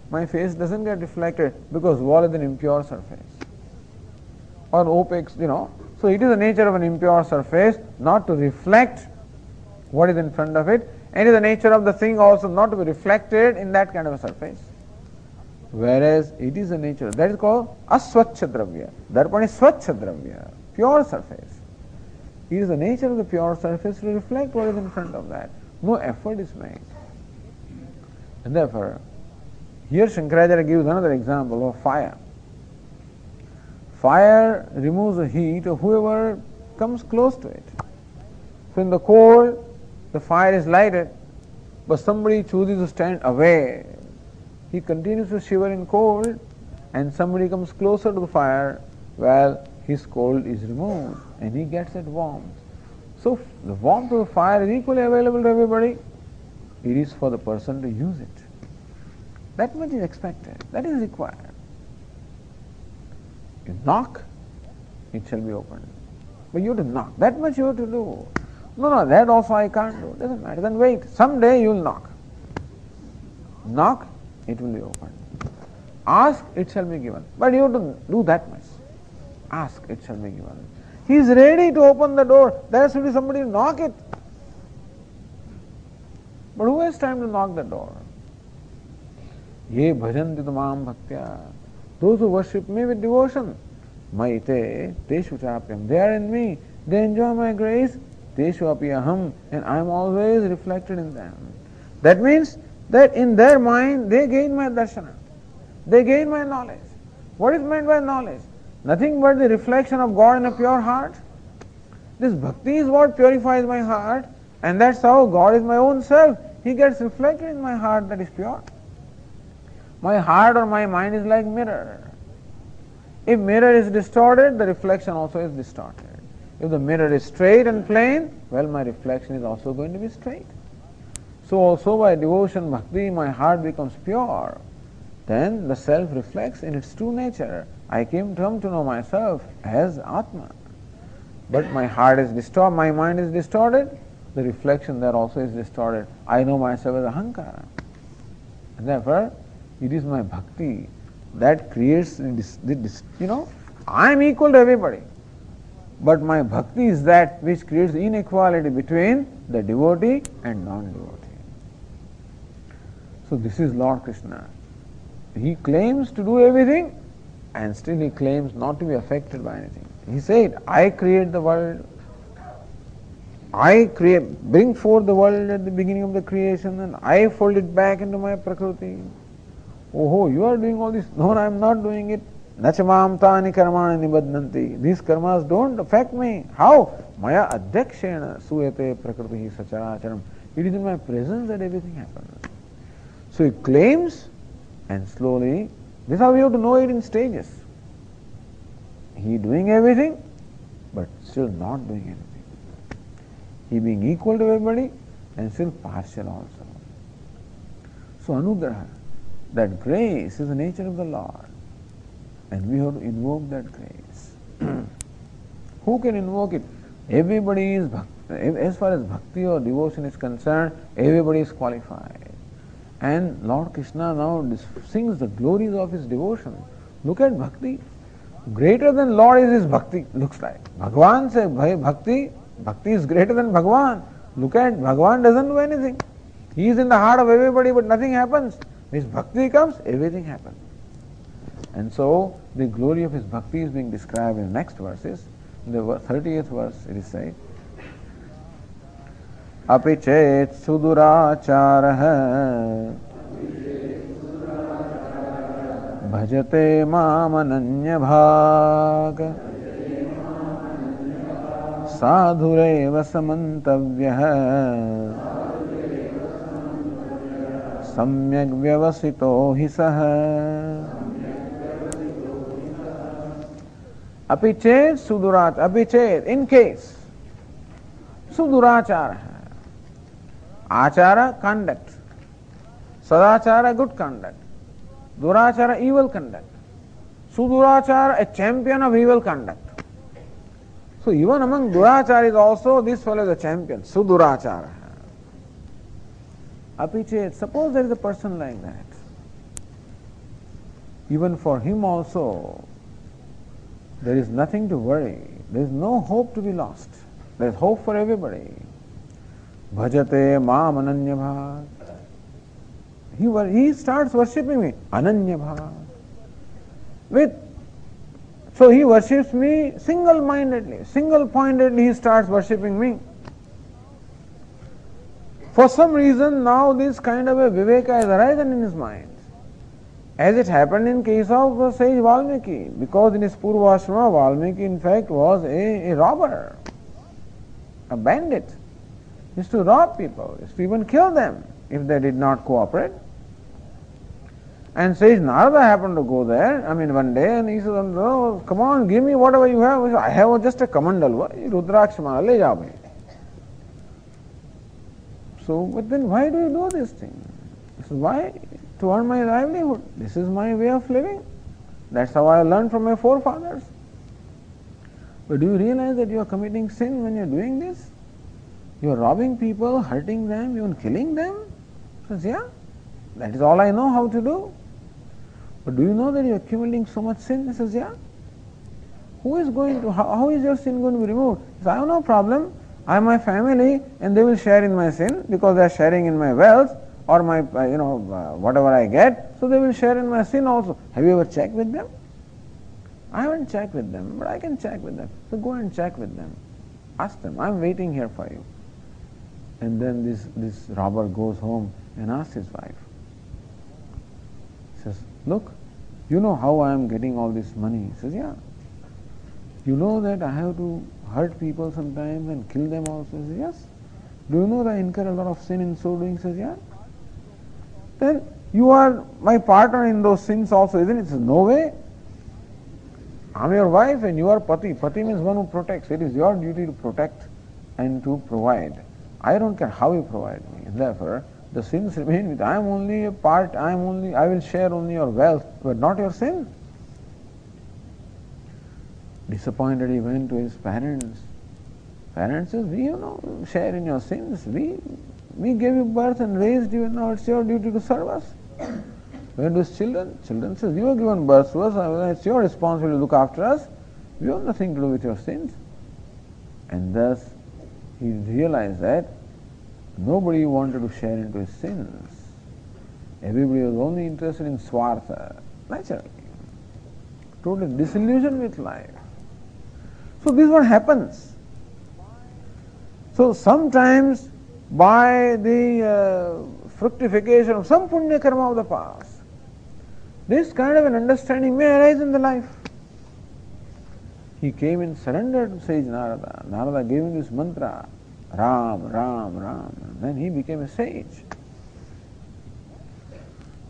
my face doesn't get reflected because wall is an impure surface. Or opaque, So it is the nature of an impure surface not to reflect what is in front of it. And it is the nature of the thing also not to be reflected in that kind of a surface. Whereas it is the nature, that is called aswachha dravya. Darpan is swachha dravya, pure surface. It is the nature of the pure surface to reflect what is in front of that. No effort is made. And therefore, here Shankaracharya gives another example of fire. Fire removes the heat of whoever comes close to it. So in the cold, the fire is lighted, but somebody chooses to stand away. He continues to shiver in cold, and somebody comes closer to the fire, well, his cold is removed, and he gets that warmth. So the warmth of the fire is equally available to everybody. It is for the person to use it. That much is expected. That is required. You knock, it shall be opened. But you have to knock. That much you have to do. No, that also I can't do. Doesn't matter. Then wait. Someday you will knock. Knock, it will be opened. Ask, it shall be given. But you have to do that much. Ask, it shall be given. He is ready to open the door. There should be somebody to knock it. But who has time to knock the door? Ye bhajanti tamam bhaktya. Those who worship me with devotion. Maite teshu chapyam. They are in me. They enjoy my grace. Teshu api aham. And I am always reflected in them. That means that in their mind they gain my darshana. They gain my knowledge. What is meant by knowledge? Nothing but the reflection of God in a pure heart. This bhakti is what purifies my heart, and that's how God is my own self. He gets reflected in my heart that is pure. My heart or my mind is like mirror. If mirror is distorted, the reflection also is distorted. If the mirror is straight and plain, well, my reflection is also going to be straight. So also by devotion, bhakti, my heart becomes pure. Then the self reflects in its true nature. I came to know myself as Atma. But my heart is distorted, my mind is distorted, the reflection there also is distorted. I know myself as Ahankara. And therefore, it is my bhakti that creates this, I am equal to everybody. But my bhakti is that which creates inequality between the devotee and non-devotee. So this is Lord Krishna. He claims to do everything and still he claims not to be affected by anything. He said, I create the world, bring forth the world at the beginning of the creation and I fold it back into my prakriti. Oh, you are doing all this. No, I am not doing it. Nachamam tani karmani nibadnanti. These karmas don't affect me. How? Maya adhyakshena suyate prakriti sacharacharam. It is in my presence that everything happens. So he claims, and slowly, this is how you have to know it in stages. He doing everything, but still not doing anything. He being equal to everybody, and still partial also. So anugraha, that grace is the nature of the Lord. And we have to invoke that grace. Who can invoke it? Everybody is bhakti. As far as bhakti or devotion is concerned, everybody is qualified. And Lord Krishna now sings the glories of his devotion. Look at bhakti. Greater than Lord is his bhakti, looks like. Bhagavan says bhakti is greater than Bhagavan. Look at, Bhagavan doesn't do anything. He is in the heart of everybody, but nothing happens. His bhakti comes, everything happens. And so, the glory of his bhakti is being described in the next verses. In the 30th verse, it is said, Api chet suduracharah bhajate mam ananya bhag sadhureva samantavyah samyak vyavasito hi sah. Api chet suduracharah, api chet, in case, suduracharah. Achara, conduct. Sadachara, good conduct. Durachara, evil conduct. Sudurachara, a champion of evil conduct. So even among Duracharis also, this fellow is a champion. Sudurachara. Apichet, suppose there is a person like that. Even for him also, there is nothing to worry. There is no hope to be lost. There is hope for everybody. Bhajate mam ananya bhag. He starts worshipping me. Ananya bhag. So he worships me single-mindedly. Single-pointedly he starts worshipping me. For some reason now this kind of a viveka has arisen in his mind. As it happened in case of sage Valmiki. Because in his Purvashrama, Valmiki in fact was a robber. A bandit. He used to rob people, used to even kill them if they did not cooperate. And sage Narada happened to go there, one day, and he said, oh, come on, give me whatever you have. He said, I have just a kamandal. Rudrakshama, le jao bhai. So, but then why do you do this thing? He said, why? to earn my livelihood. This is my way of living. That's how I learned from my forefathers. But do you realize that you are committing sin when you are doing this? You are robbing people, hurting them, even killing them? He says, yeah, that is all I know how to do. But do you know that you are accumulating so much sin? He says, yeah. How is your sin going to be removed? He says, I have no problem. I have my family and they will share in my sin because they are sharing in my wealth or my, whatever I get. So they will share in my sin also. Have you ever checked with them? I haven't checked with them, but I can check with them. So go and check with them. Ask them, I'm waiting here for you. And then this robber goes home and asks his wife. He says, look, you know how I am getting all this money? He says, yeah. You know that I have to hurt people sometimes and kill them also? He says, yes. Do you know that I incur a lot of sin in so doing? He says, yeah. Then you are my partner in those sins also, isn't it? He says, no way. I'm your wife and you are pati. Pati means one who protects. It is your duty to protect and to provide. I don't care how you provide me. Therefore, the sins remain with. I am only a part. I will share only your wealth, but not your sin. Disappointed, he went to his parents. Parents says, we share in your sins. We gave you birth and raised you, and now it's your duty to serve us. Went to his children. Children says, you have given birth to us, it's your responsibility to look after us. We have nothing to do with your sins. And thus he realized that nobody wanted to share into his sins. Everybody was only interested in swartha, naturally. Totally disillusioned with life. So this is what happens. So sometimes by the fructification of some punya karma of the past, this kind of an understanding may arise in the life. He came and surrendered to sage Narada. Narada gave him this mantra, Ram, Ram, Ram. And then he became a sage.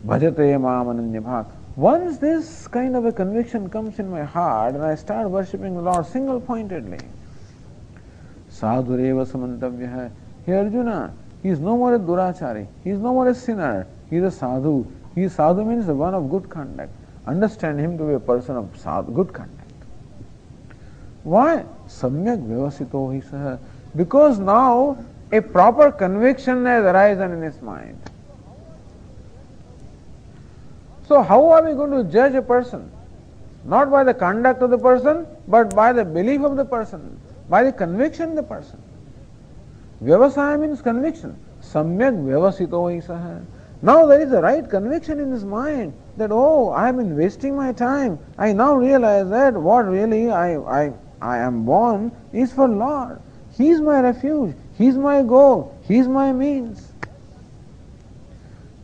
Bhajate mam ananya bhak. Once this kind of a conviction comes in my heart and I start worshipping the Lord single-pointedly, sadhureva samantavyaha. Hey Arjuna, he is no more a durachari, he is no more a sinner, he is a sadhu. Sadhu means the one of good conduct. Understand him to be a person of good conduct. Why? Samyak vyavasito hi saha. Because now a proper conviction has arisen in his mind. So how are we going to judge a person? Not by the conduct of the person, but by the belief of the person, by the conviction of the person. Vyavasaya means conviction. Samyak vyavasito hi saha. Now there is a right conviction in his mind that, I have been wasting my time. I now realize that what really I am born is for Lord. He is my refuge. He is my goal. He is my means.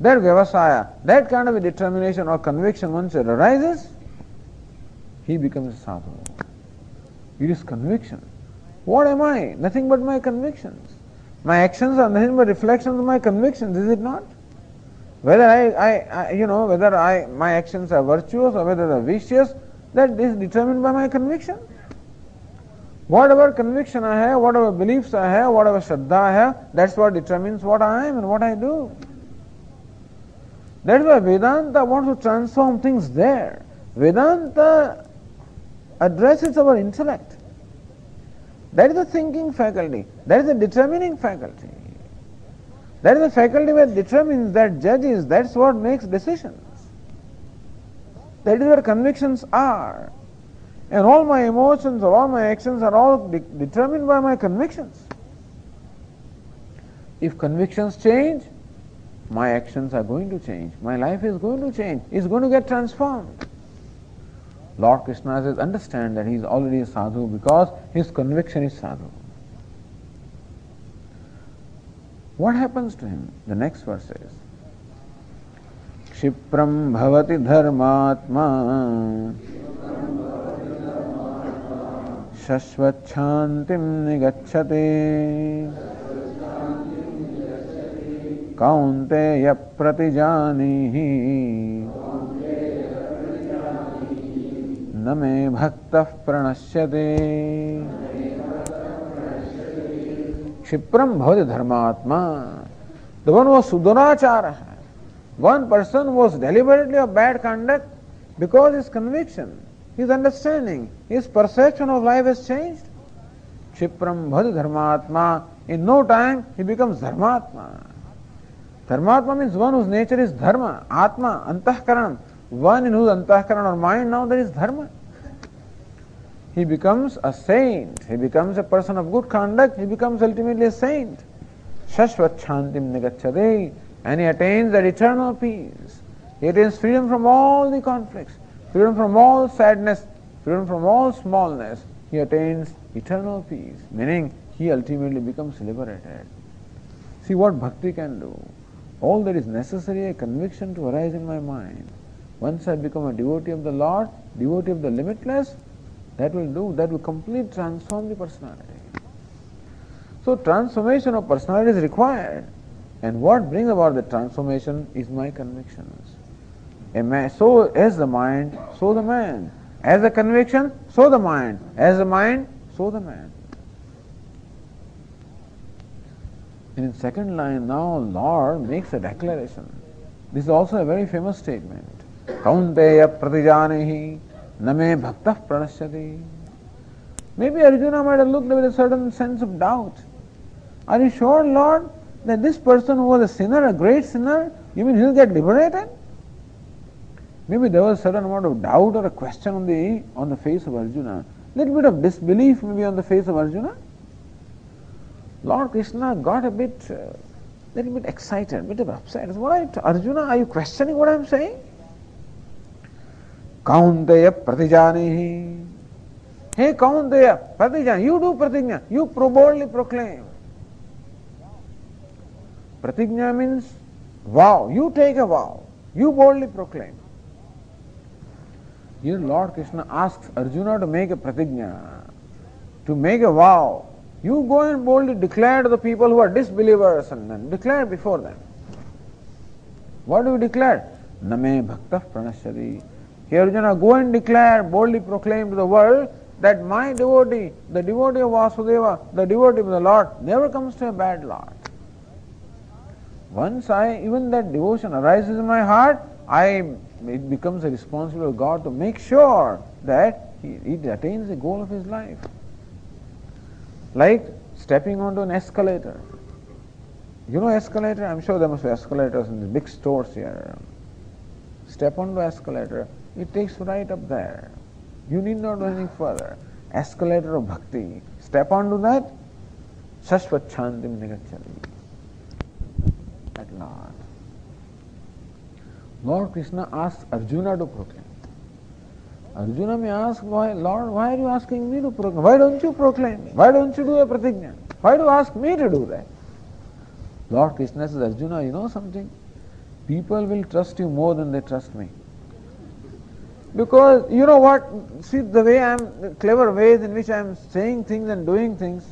That vyavasaya, that kind of a determination or conviction once it arises, he becomes a sadhu. It is conviction. What am I? Nothing but my convictions. My actions are nothing but reflections of my convictions, is it not? Whether my actions are virtuous or whether they are vicious, that is determined by my conviction. Whatever conviction I have, whatever beliefs I have, whatever shraddha I have, that's what determines what I am and what I do. That's why Vedanta wants to transform things there. Vedanta addresses our intellect. That is the thinking faculty. That is the determining faculty. That is the faculty that determines, that judges, that's what makes decisions. That is where convictions are. And all my emotions or all my actions are all determined by my convictions. If convictions change, my actions are going to change. My life is going to change. It's going to get transformed. Lord Krishna says, understand that he is already a sadhu because his conviction is sadhu. What happens to him? The next verse says, Kshipram bhavati dharmatma shashvachantim nigacchate kaunteya pratijanihi name bhaktah pranashyate. Kshipram bhavati dharmatma. The one who was sudurachara, One person was deliberately of bad conduct because his conviction, his understanding, his perception of life has changed. Kshipram bhad dharmatma. In no time, he becomes dharmatma. Dharmatma means one whose nature is dharma, atma, antahkaranam. One in whose antahkaran or mind now there is dharma. He becomes a saint. He becomes a person of good conduct. He becomes ultimately a saint. Shashvat shantim nigacchade. And he attains that eternal peace. He attains freedom from all the conflicts, freedom from all sadness, freedom from all smallness. He attains eternal peace, meaning he ultimately becomes liberated. See what bhakti can do. All that is necessary, a conviction to arise in my mind. Once I become a devotee of the Lord, devotee of the limitless, that will completely transform the personality. So transformation of personality is required. And what brings about the transformation is my convictions. So as the mind, so the man. As the conviction, so the mind. As the mind, so the man. And in second line now, Lord makes a declaration. This is also a very famous statement. Kaunteya pratijanehi name bhaktah pranashyati. Maybe Arjuna might have looked with a certain sense of doubt. Are you sure, Lord, that this person who was a sinner, a great sinner, you mean he'll get liberated? Maybe there was a certain amount of doubt or a question on the face of Arjuna. Little bit of disbelief maybe on the face of Arjuna. Lord Krishna got a little bit excited, a bit of upset. Arjuna, are you questioning what I'm saying? Kaunteya pratijanihi. Hey Kaunteya, pratijani, you do pratigna, you boldly proclaim. Pratigna means vow. You take a vow. You boldly proclaim. Here Lord Krishna asks Arjuna to make a pratigna, to make a vow. You go and boldly declare to the people who are disbelievers and declare before them. What do you declare? Name bhaktah pranashyati. Here Arjuna, go and declare, boldly proclaim to the world that my devotee, the devotee of Vasudeva, the devotee of the Lord, never comes to a bad lot. Once even that devotion arises in my heart, it becomes a responsibility of God to make sure that he attains the goal of his life. Like stepping onto an escalator. You know escalator? I'm sure there must be escalators in the big stores here. Step onto escalator, it takes you right up there. You need not do anything further. Escalator of bhakti. Step onto that, shashvat shantim nigacchati. At Lord. Lord Krishna asks Arjuna to proclaim. Arjuna may ask, Lord, why are you asking me to proclaim? Why don't you proclaim? Why don't you do a pratigna? Why do you ask me to do that? Lord Krishna says, Arjuna, you know something? People will trust you more than they trust me. Because, you know what? See the way the clever ways in which I am saying things and doing things.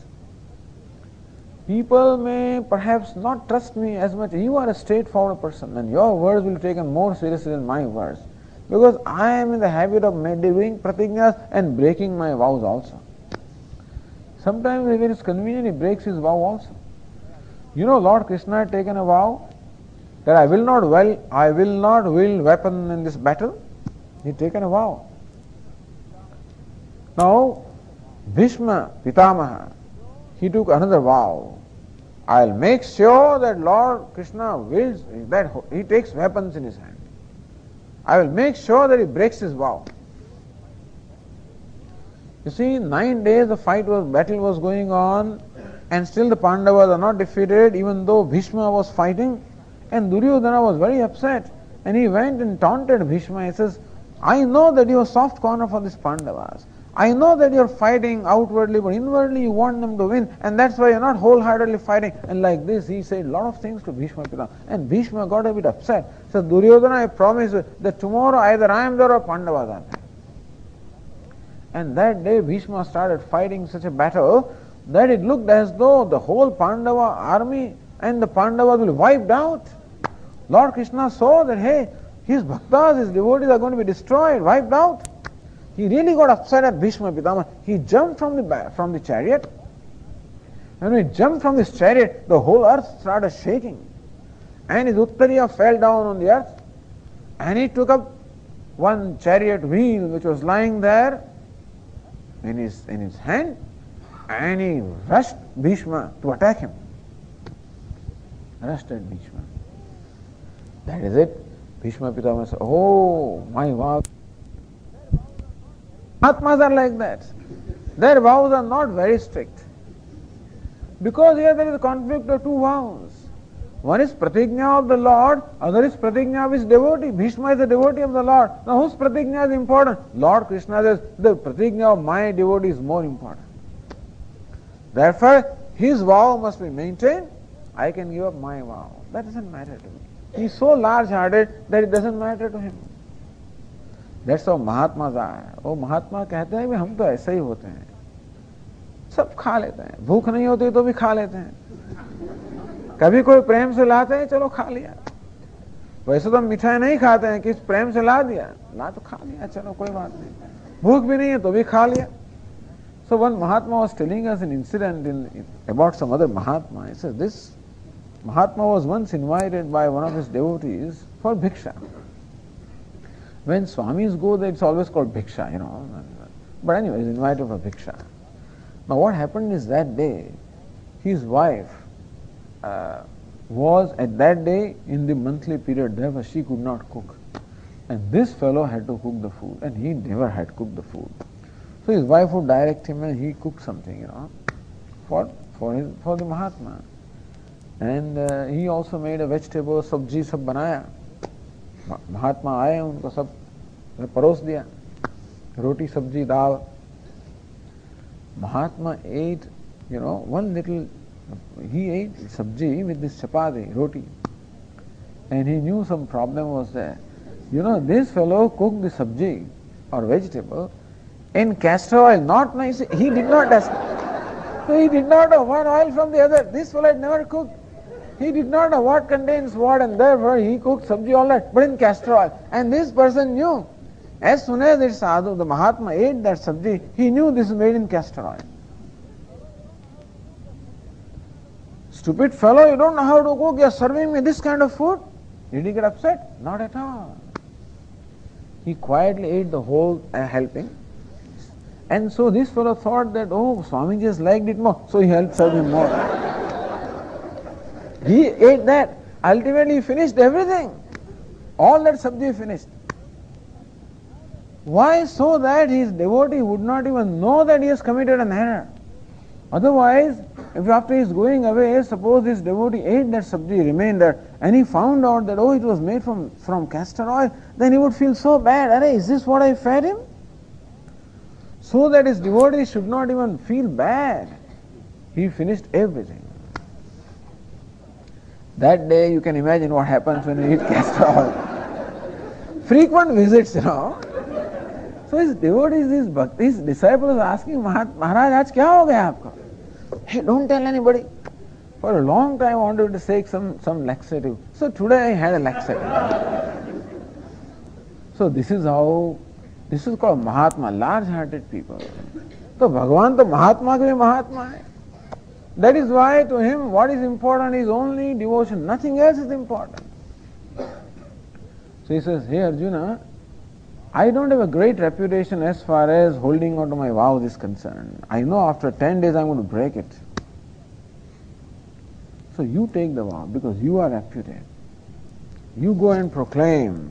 People may perhaps not trust me as much. You are a straightforward person and your words will be taken more seriously than my words. Because I am in the habit of doing pratignas and breaking my vows also. Sometimes if it is convenient, he breaks his vow also. You know, Lord Krishna had taken a vow that I will not wield weapon in this battle. He had taken a vow. Now, Bhishma, Pitamaha, he took another vow. I'll make sure that Lord Krishna wills that he takes weapons in his hand. I will make sure that he breaks his vow. You see, 9 days the battle was going on, and still the Pandavas are not defeated, even though Bhishma was fighting, and Duryodhana was very upset, and he went and taunted Bhishma. He says, I know that you are soft corner for these Pandavas. I know that you are fighting outwardly, but inwardly you want them to win, and that's why you are not wholeheartedly fighting. And like this, he said a lot of things to Bhishma Pitama. And Bhishma got a bit upset. So Duryodhana, I promise you that tomorrow either I am there or Pandavas are there. And that day Bhishma started fighting such a battle that it looked as though the whole Pandava army and the Pandavas will be wiped out. Lord Krishna saw that, hey, his bhaktas, his devotees are going to be destroyed, wiped out. He really got upset at Bhishma Pitama. He jumped from the chariot. And when he jumped from this chariot, the whole earth started shaking. and his Uttariya fell down on the earth, and he took up one chariot wheel which was lying there in his hand, and he rushed Bhishma to attack him. Rushed at Bhishma. That is it. Bhishma Pitama said, oh, my vow. Mahatmas are like that. Their vows are not very strict. Because here there is a conflict of two vows. One is pratigna of the Lord, other is pratigna of his devotee. Bhishma is the devotee of the Lord. Now whose pratigna is important? Lord Krishna says, the pratigna of my devotee is more important. Therefore, his vow must be maintained. I can give up my vow. That doesn't matter to me. He is so large-hearted that it doesn't matter to him. That's how Mahatmas are. वो महात्मा कहते हैं कि हम तो ऐसे ही होते हैं, सब खा लेते हैं, भूख नहीं होती तो भी खा लेते हैं, कभी कोई प्रेम से लाते हैं, चलो खा लिया, वैसे तो हम मिठाई नहीं खाते हैं, किस प्रेम से ला दिया, ला तो खा लिया, चलो कोई बात नहीं, भूख भी नहीं है तो भी खा लिया. So one Mahatma was telling us an incident about some other Mahatma. He says this Mahatma was once invited by one of his devotees for bhiksha. When Swamis go there, it's always called bhiksha, you know. But anyway, he's invited for bhiksha. Now what happened is that day, his wife was at that day in the monthly period, therefore she could not cook. And this fellow had to cook the food, and he never had cooked the food. So his wife would direct him and he cooked something, you know, for the Mahatma. And he also made a vegetable sabji sab banaya. महात्मा आए, उनको सब परोस दिया, रोटी सब्जी दाल. Mahatma ate, you know, one little, he ate sabji with this chapati, roti, and he knew some problem was there. You know, this fellow cooked the sabji or vegetable in castor oil, not nice. He did not ask. So he did not know one oil from the other. This fellow had never cooked. He did not know what contains what, and therefore he cooked sabji all that, but in castor oil. And this person knew. As soon as this sadhu, the Mahatma, ate that sabji, he knew this is made in castor oil. Stupid fellow, you don't know how to cook, you are serving me this kind of food. Did he get upset? Not at all. He quietly ate the whole helping. And so this fellow thought that, oh, Swamiji just liked it more, so he helped serve him more. He ate that. Ultimately he finished everything. All that sabji finished. Why? So that his devotee would not even know that he has committed an error. Otherwise, if after he is going away, suppose this devotee ate that sabji, remained there, and he found out that, oh, it was made from castor oil, then he would feel so bad. Arey, is this what I fed him? So that his devotee should not even feel bad, he finished everything. That day you can imagine what happens when you eat castor oil. Frequent visits, you know. So his devotees, his disciples are asking, Maharaj, aaj kya ho gaya aapka? Hey, don't tell anybody. For a long time I wanted to take some laxative. So today I had a laxative. So this is called Mahatma, large-hearted people. So Bhagavan to Mahatma ke bhi Mahatma hai. That is why to him what is important is only devotion, nothing else is important. So he says, hey Arjuna, I don't have a great reputation as far as holding on to my vows is concerned. I know after 10 days I'm going to break it. So you take the vow because you are reputed. You go and proclaim,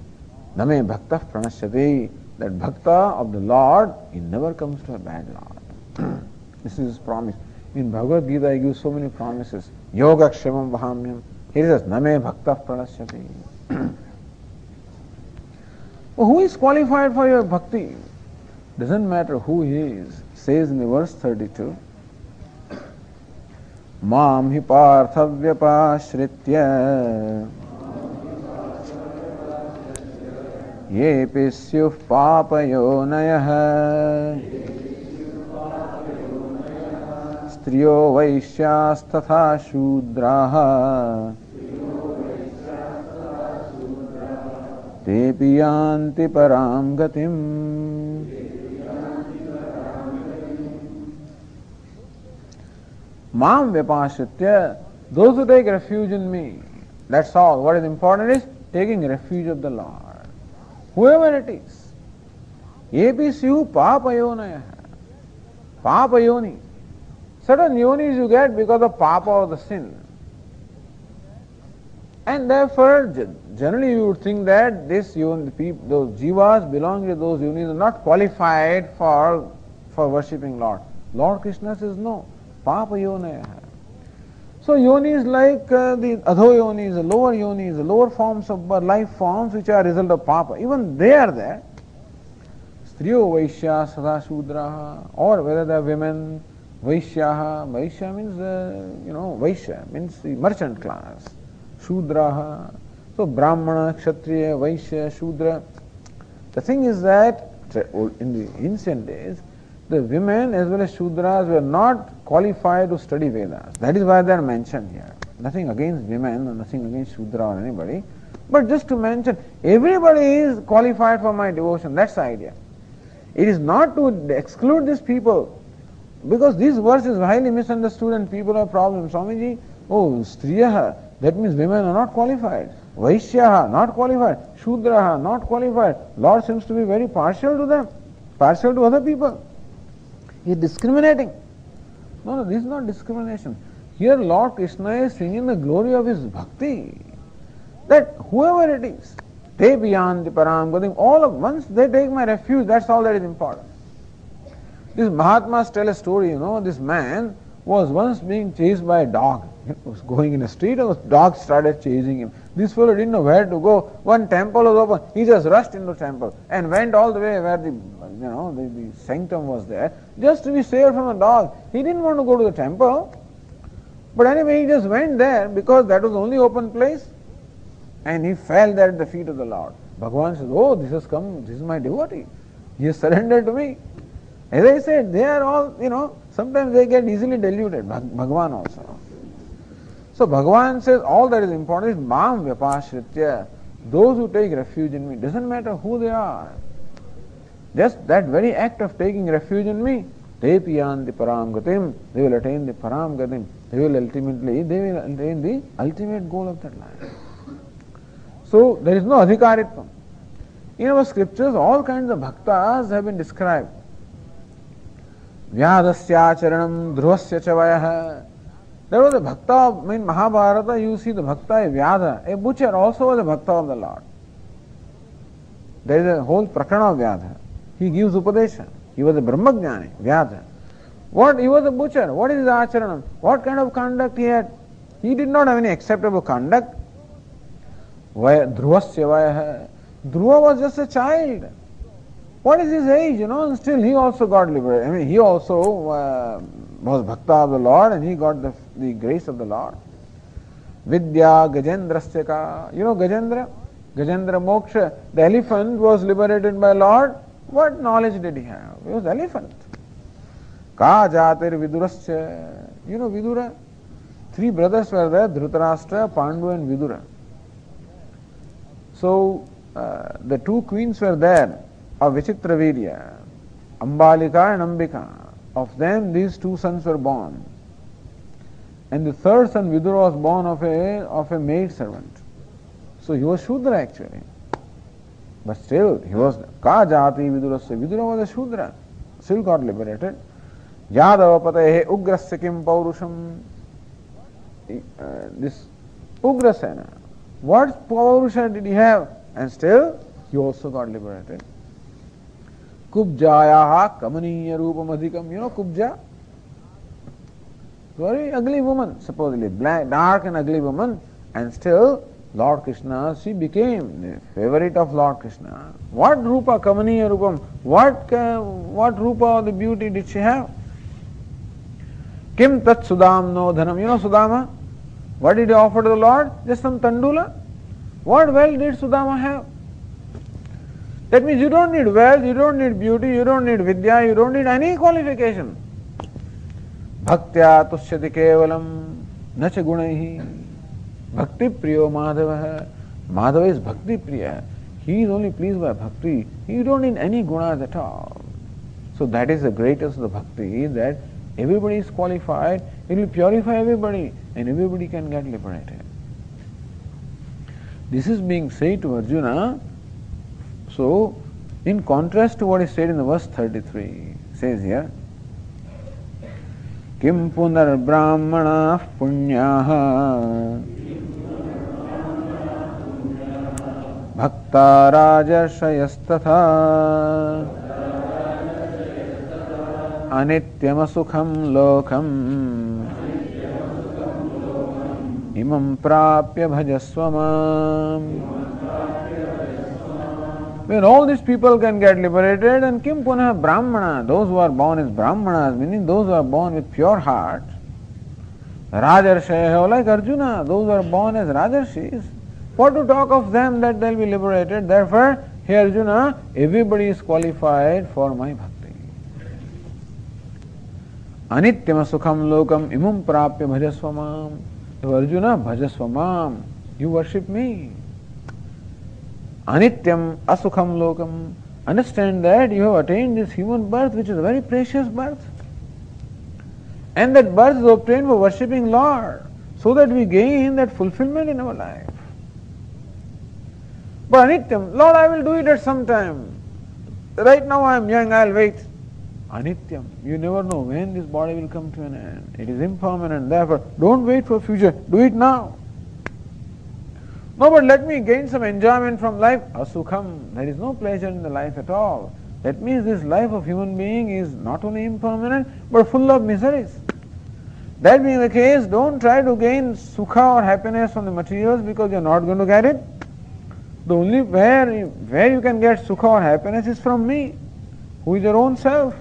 Name Bhakta Pranashyati, that Bhakta of the Lord, he never comes to a bad Lord. This is his promise. In Bhagavad Gītā, he gives so many promises. Yoga Kshemam Vahamyam. Here he says, Name Bhakta Pranashyati. Well, who is qualified for your bhakti? Doesn't matter who he is. Says in the verse 32, Mam hi parthavyapashritya yepi syuh papayonayah striyo vaishyas tatha shudraha te piyanti param gatim. Mam vyapashritya, those who take refuge in me. That's all. What is important is taking refuge of the Lord. Whoever it is. Episyu papayonaya. Papayoni. Certain yonis you get because of papa or the sin. And therefore, generally you would think that those jivas belonging to those yonis are not qualified for worshipping Lord. Lord Krishna says no. Papa yonaya. So yonis like the adho yonis, the lower yonis, the lower forms of life forms which are a result of papa, even they are there. Striyo Vaishya Sada Shudraha, or whether they are women, Vaishyaha. Vaishya means, Vaishya means the merchant class. Shudraha. So Brahmana, Kshatriya, Vaishya, Shudra. The thing is that in the ancient days, the women as well as Shudras were not qualified to study Vedas. That is why they are mentioned here. Nothing against women or nothing against Shudra or anybody. But just to mention, everybody is qualified for my devotion. That's the idea. It is not to exclude these people, because this verse is highly misunderstood and people have problems. Swamiji, Striyaha, that means women are not qualified. Vaishyaha, not qualified. Shudraha, not qualified. Lord seems to be very partial to them, partial to other people. He is discriminating. No, this is not discrimination. Here Lord Krishna is singing the glory of his bhakti. That whoever it is, Te Biyanti Param Gatim, all of once they take my refuge, that's all that is important. These Mahatmas tell a story, this man was once being chased by a dog. He was going in a street and the dog started chasing him. This fellow didn't know where to go. One temple was open. He just rushed into the temple and went all the way where the sanctum was there, just to be saved from a dog. He didn't want to go to the temple. But anyway, he just went there because that was the only open place. And he fell there at the feet of the Lord. Bhagavan says, this has come, this is my devotee. He has surrendered to me. As I said, they are all, sometimes they get easily deluded. Bhagavan also. So Bhagavan says all that is important is Mam Vyapashritya. Those who take refuge in me, doesn't matter who they are. Just that very act of taking refuge in me, Te Piyanti Param Gatim, they will attain the Param Gatim. They will attain the ultimate goal of that life. So there is no adhikaritvam. In our scriptures, all kinds of bhaktas have been described. Vyadasya charanam dhruvasya chavayah. There was a bhakta in Mahabharata, you see the bhakta a Vyadha. A butcher also was a bhakta of the Lord. There is a whole prakarana of Vyadha. He gives upadesha. He was a Brahmajnani, Vyadha. He was a butcher. What is his acharanam? What kind of conduct he had? He did not have any acceptable conduct. Dhruvasya vayah. Dhruva was just a child. What is his age? And still he also got liberated. He also was bhakta of the Lord and he got the grace of the Lord. Vidya Gajendrasya ka. Gajendra? Gajendra Moksha. The elephant was liberated by Lord. What knowledge did he have? He was elephant. Ka Jatir Vidurasya. Vidura? 3 brothers were there, Dhritarashtra, Pandu and Vidura. So the 2 queens were there of Vichitravirya, Ambalika and Ambika. Of them, these 2 sons were born. And the 3rd son, Vidura, was born of a maid servant. So he was Shudra actually. But still, he was Ka Jati Vidurasya. Vidura was a Shudra. Still got liberated. Yadava Patehe Ugrasya Kim Paurusham. This Ugrasena. What Paurusha did he have? And still, he also got liberated. Kubjayaha Kamaniya Rupam Adhikam. Kubja? Very ugly woman, supposedly. Black, dark and ugly woman. And still, Lord Krishna, she became the favorite of Lord Krishna. What Rupa Kamaniya Rupam? What Rupa of the beauty did she have? Kim Tat Sudamno Dhanam. Sudama? What did he offer to the Lord? Just some tandula. What wealth did Sudama have? That means you don't need wealth, you don't need beauty, you don't need vidya, you don't need any qualification. Bhaktya tushyati kevalam nacha gunaihi. Bhakti priyo madhava. Madhava is bhakti priya. He is only pleased by bhakti. You don't need any gunas at all. So that is the greatest of the bhakti, that everybody is qualified, it will purify everybody and everybody can get liberated. This is being said to Arjuna. So, in contrast to what is said in the verse 33, says here, Kim punar brahmana punyaha bhakta rajarshayasthatha anityam sukham lokam imam prapya bhajasvamam. When all these people can get liberated, and kim punah brahmana, those who are born as brahmanas, meaning those who are born with pure heart, rajarshaya, like Arjuna, those who are born as rajarshis, what to talk of them that they will be liberated? Therefore, here Arjuna, everybody is qualified for my bhakti. Anityam sukham lokam imam prapya bhajasvamam. So Arjuna, bhajasvamam, you worship me. Anityam asukham lokam. Understand that you have attained this human birth, which is a very precious birth. And that birth is obtained for worshipping Lord, so that we gain that fulfillment in our life. But anityam, Lord, I will do it at some time. Right now I am young, I will wait. Anityam, you never know when this body will come to an end. It is impermanent, therefore don't wait for future, do it now. No, but let me gain some enjoyment from life. Asukham, there is no pleasure in the life at all. That means this life of human being is not only impermanent, but full of miseries. That being the case, don't try to gain sukha or happiness from the materials, because you are not going to get it. The only where you can get sukha or happiness is from me, who is your own self.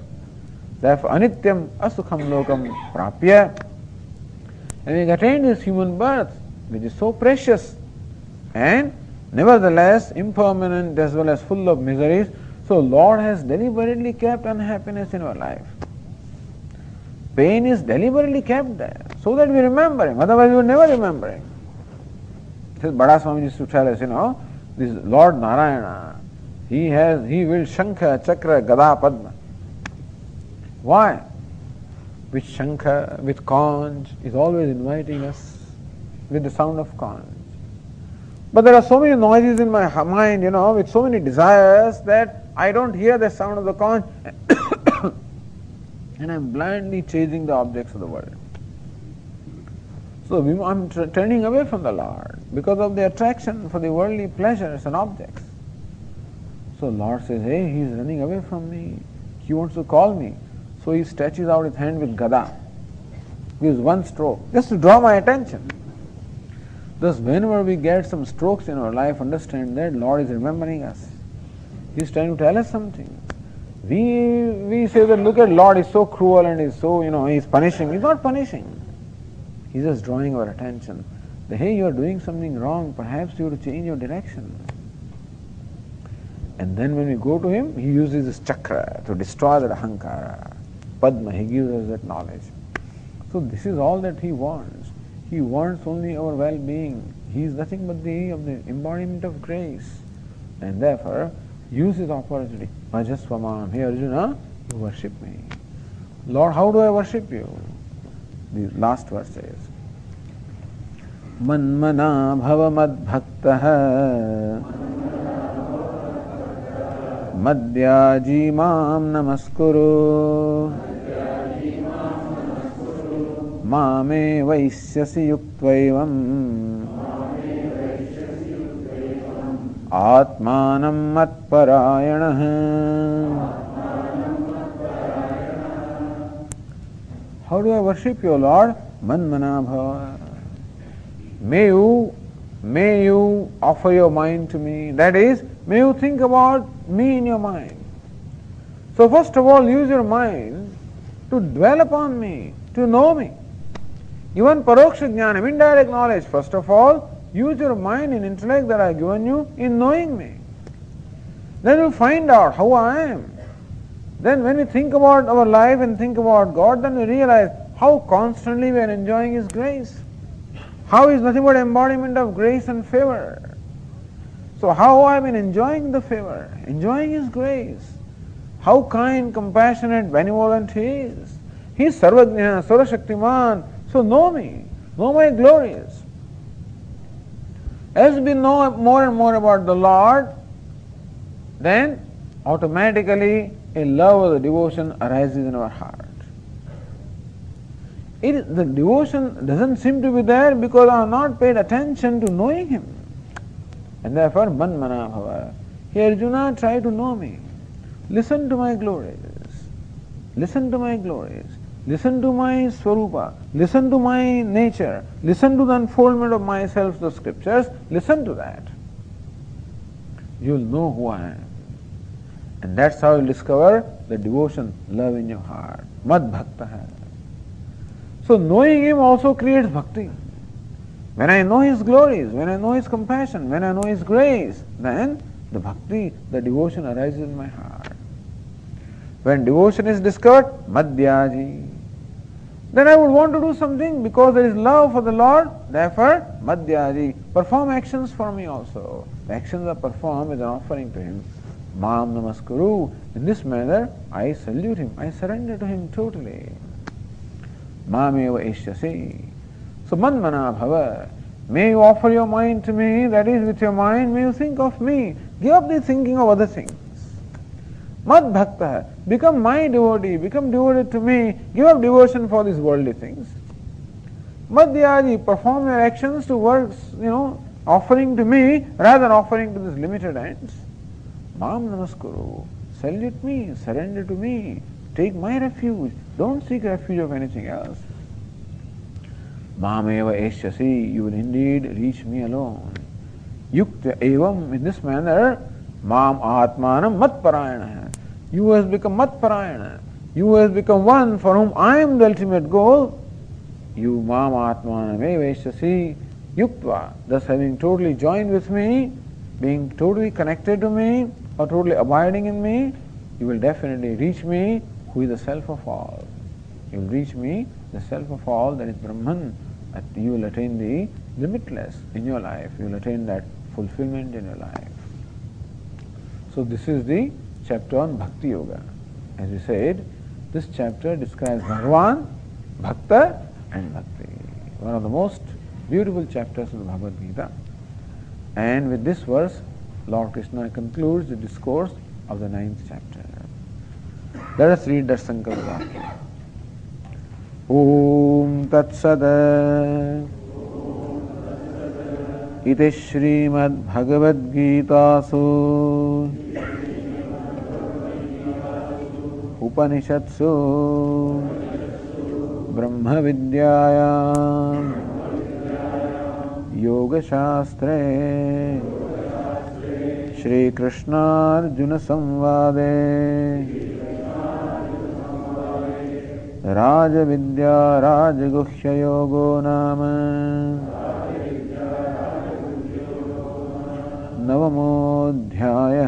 Therefore, anityam asukham lokam prapya. Having attained this human birth, which is so precious, and nevertheless impermanent as well as full of miseries, so Lord has deliberately kept unhappiness in our life. Pain is deliberately kept there, so that we remember Him, otherwise we would never remember Him. This Bada Swami used to tell us, this Lord Narayana, He wields Shankha, Chakra, Gada, Padma. Why? With Shankha, with conch, is always inviting us with the sound of conch. But there are so many noises in my mind, with so many desires that I don't hear the sound of the conch and I am blindly chasing the objects of the world. So I am turning away from the Lord because of the attraction for the worldly pleasures and objects. So Lord says, hey, he is running away from me. He wants to call me. So he stretches out his hand with Gada, gives one stroke, just to draw my attention. Thus, whenever we get some strokes in our life, understand that Lord is remembering us. He is trying to tell us something. We say that, look at Lord, is so cruel and is so, he is punishing. He is not punishing. He is just drawing our attention. That, hey, you are doing something wrong. Perhaps you have to change your direction. And then when we go to Him, He uses His chakra to destroy that ahankara. Padma, He gives us that knowledge. So this is all that He wants. He wants only our well-being. He is nothing but the embodiment of grace. And therefore, use this opportunity. Bhajasvamam. Hey Arjuna, you worship me. Lord, how do I worship you? The last verse says, Manmana bhava mad bhaktaha madhyaji mam namaskuru Mame vaisyasi yuktvaevam Atmanam matparayanah. How do I worship you, Lord? Manmana bhava. May you offer your mind to me. That is, may you think about me in your mind. So first of all, use your mind to dwell upon me, to know me. Even paroksha jnanam, indirect knowledge, first of all, use your mind and intellect that I have given you in knowing me. Then you find out how I am. Then when we think about our life and think about God, then we realize how constantly we are enjoying His grace. How He is nothing but embodiment of grace and favor. So how I have been enjoying the favor, enjoying His grace. How kind, compassionate, benevolent He is. He is Sarvajna, Sarvashaktiman. So know me, know my glories. As we know more and more about the Lord, then automatically a love or the devotion arises in our heart. The devotion doesn't seem to be there because I have not paid attention to knowing Him. And therefore, man mana bhava. Here Arjuna, try to know me. Listen to my glories. Listen to my glories. Listen to my swarupa. Listen to my nature. Listen to the unfoldment of myself, the scriptures. Listen to that. You'll know who I am. And that's how you'll discover the devotion, love in your heart. Mad bhakta hai. So knowing Him also creates bhakti. When I know His glories, when I know His compassion, when I know His grace, then the bhakti, the devotion arises in my heart. When devotion is discovered, madhyaji, then I would want to do something because there is love for the Lord. Therefore, madhyaji, perform actions for me also. The actions are performed as an offering to Him. Mam namaskuru. In this manner, I salute Him. I surrender to Him totally. Mameva eshyasi. So manmana bhava. May you offer your mind to me, that is, with your mind, may you think of me. Give up the thinking of other things. Mad bhakta. Become my devotee, become devoted to me, give up devotion for these worldly things. Madhyaji, perform your actions to works, offering to me rather than offering to these limited ends. Mam namaskuru. Salute me, surrender to me, take my refuge. Don't seek refuge of anything else. Mameva eshyasi, you will indeed reach me alone. Yukta evam, in this manner, mam atmanam matparayana. You has become matparayana. You has become one for whom I am the ultimate goal. You mam atmanam eva eshyasi yuktva, thus having totally joined with me, being totally connected to me, or totally abiding in me, you will definitely reach me, who is the self of all. You will reach me, the self of all, that is Brahman. You will attain the limitless in your life. You will attain that fulfillment in your life. So this is the chapter on Bhakti Yoga. As we said, this chapter describes Bhagavan, Bhakta and Bhakti. One of the most beautiful chapters of the Bhagavad Gītā. And with this verse, Lord Krishna concludes the discourse of the 9th chapter. Let us read that Sankalpa. Om Tat Sada Iti Śrīmad Bhagavad Gītāsu Upanishadsu Brahma Vidyāyam Yoga Shastre Shri Krishna Arjuna Samvade Raja Vidya Raja Guhya Yogo Nama Navamodhyaya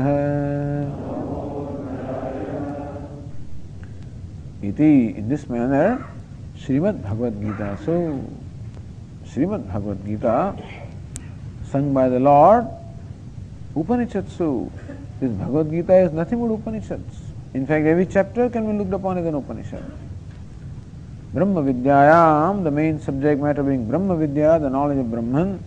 Iti. In this manner, Śrīmad Bhagavad Gītā. So, Śrīmad Bhagavad Gītā, sung by the Lord, Upanishadsu. This Bhagavad Gītā is nothing but Upanishads. In fact, every chapter can be looked upon as an Upanishad. Brahma Vidyayam, the main subject matter being Brahma Vidya, the knowledge of Brahman.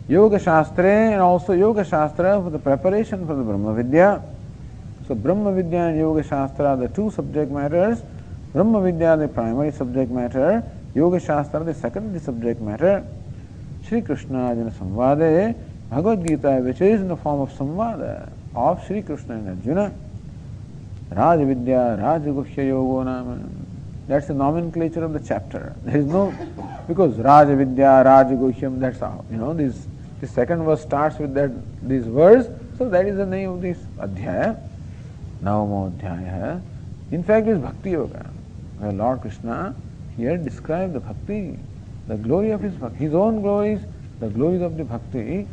Yoga Shastra, and also Yoga Shastra for the preparation for the Brahma Vidya. So Brahma Vidya and Yoga Shastra are the two subject matters. Brahma Vidya the primary subject matter, Yoga Shastra the secondary subject matter. Shri Krishna Arjuna Samvade, Bhagavad Gītā, which is in the form of Samvada of Shri Krishna and Arjuna. Raja Vidya, Raja Guhya Yogo Nama. That's the nomenclature of the chapter. There is no, because Raja Vidya, Raja Guhyam, that's how, this second verse starts with these words, so that is the name of this Adhyaya, Navamo Adhyaya. In fact, it is Bhakti Yoga, where Lord Krishna here describes the Bhakti, the glory of his own glories, the glories of the Bhakti.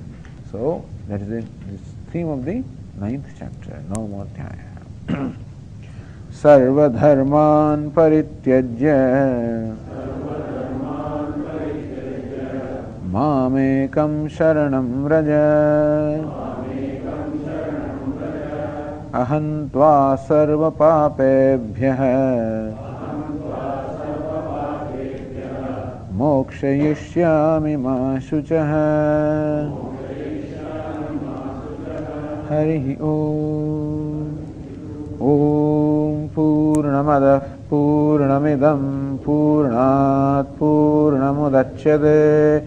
So, that is this theme of the 9th chapter, Navamo Adhyaya. Sarvadharman parityajya Mamekam sharanam vraja Aham tva sarva papebhyah मोक्षयिष्यामि मा शुचः। हरिः ॐ। ॐ पूर्णमदः पूर्णमिदं पूर्णात् पूर्णमुदच्यते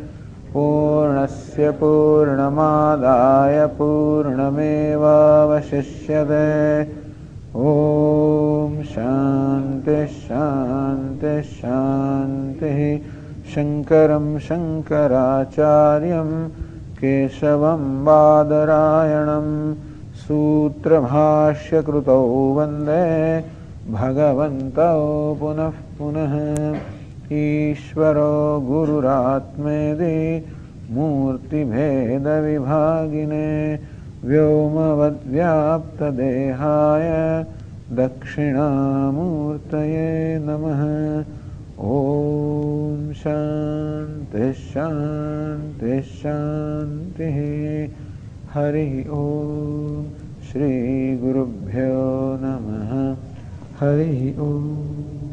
पूर्णस्य पूर्णमादाय पूर्णमेवावशिष्यते। ॐ शान्ति शान्ति शान्तिः। शङ्करं शङ्कराचार्यं केशवं बादरायणं सूत्रभाष्यकृतौ वन्दे भगवन्तौ पुनः पुनः। ईश्वरो गुरुरात्मेति मूर्तिभेदविभागिने व्योमवद्व्याप्तदेहाय दक्षिणामूर्तये नमः। ॐ शान्ति शान्ति शान्तिः। हरिः ॐ। श्रीगुरुभ्यो नमः। हरिः ॐ।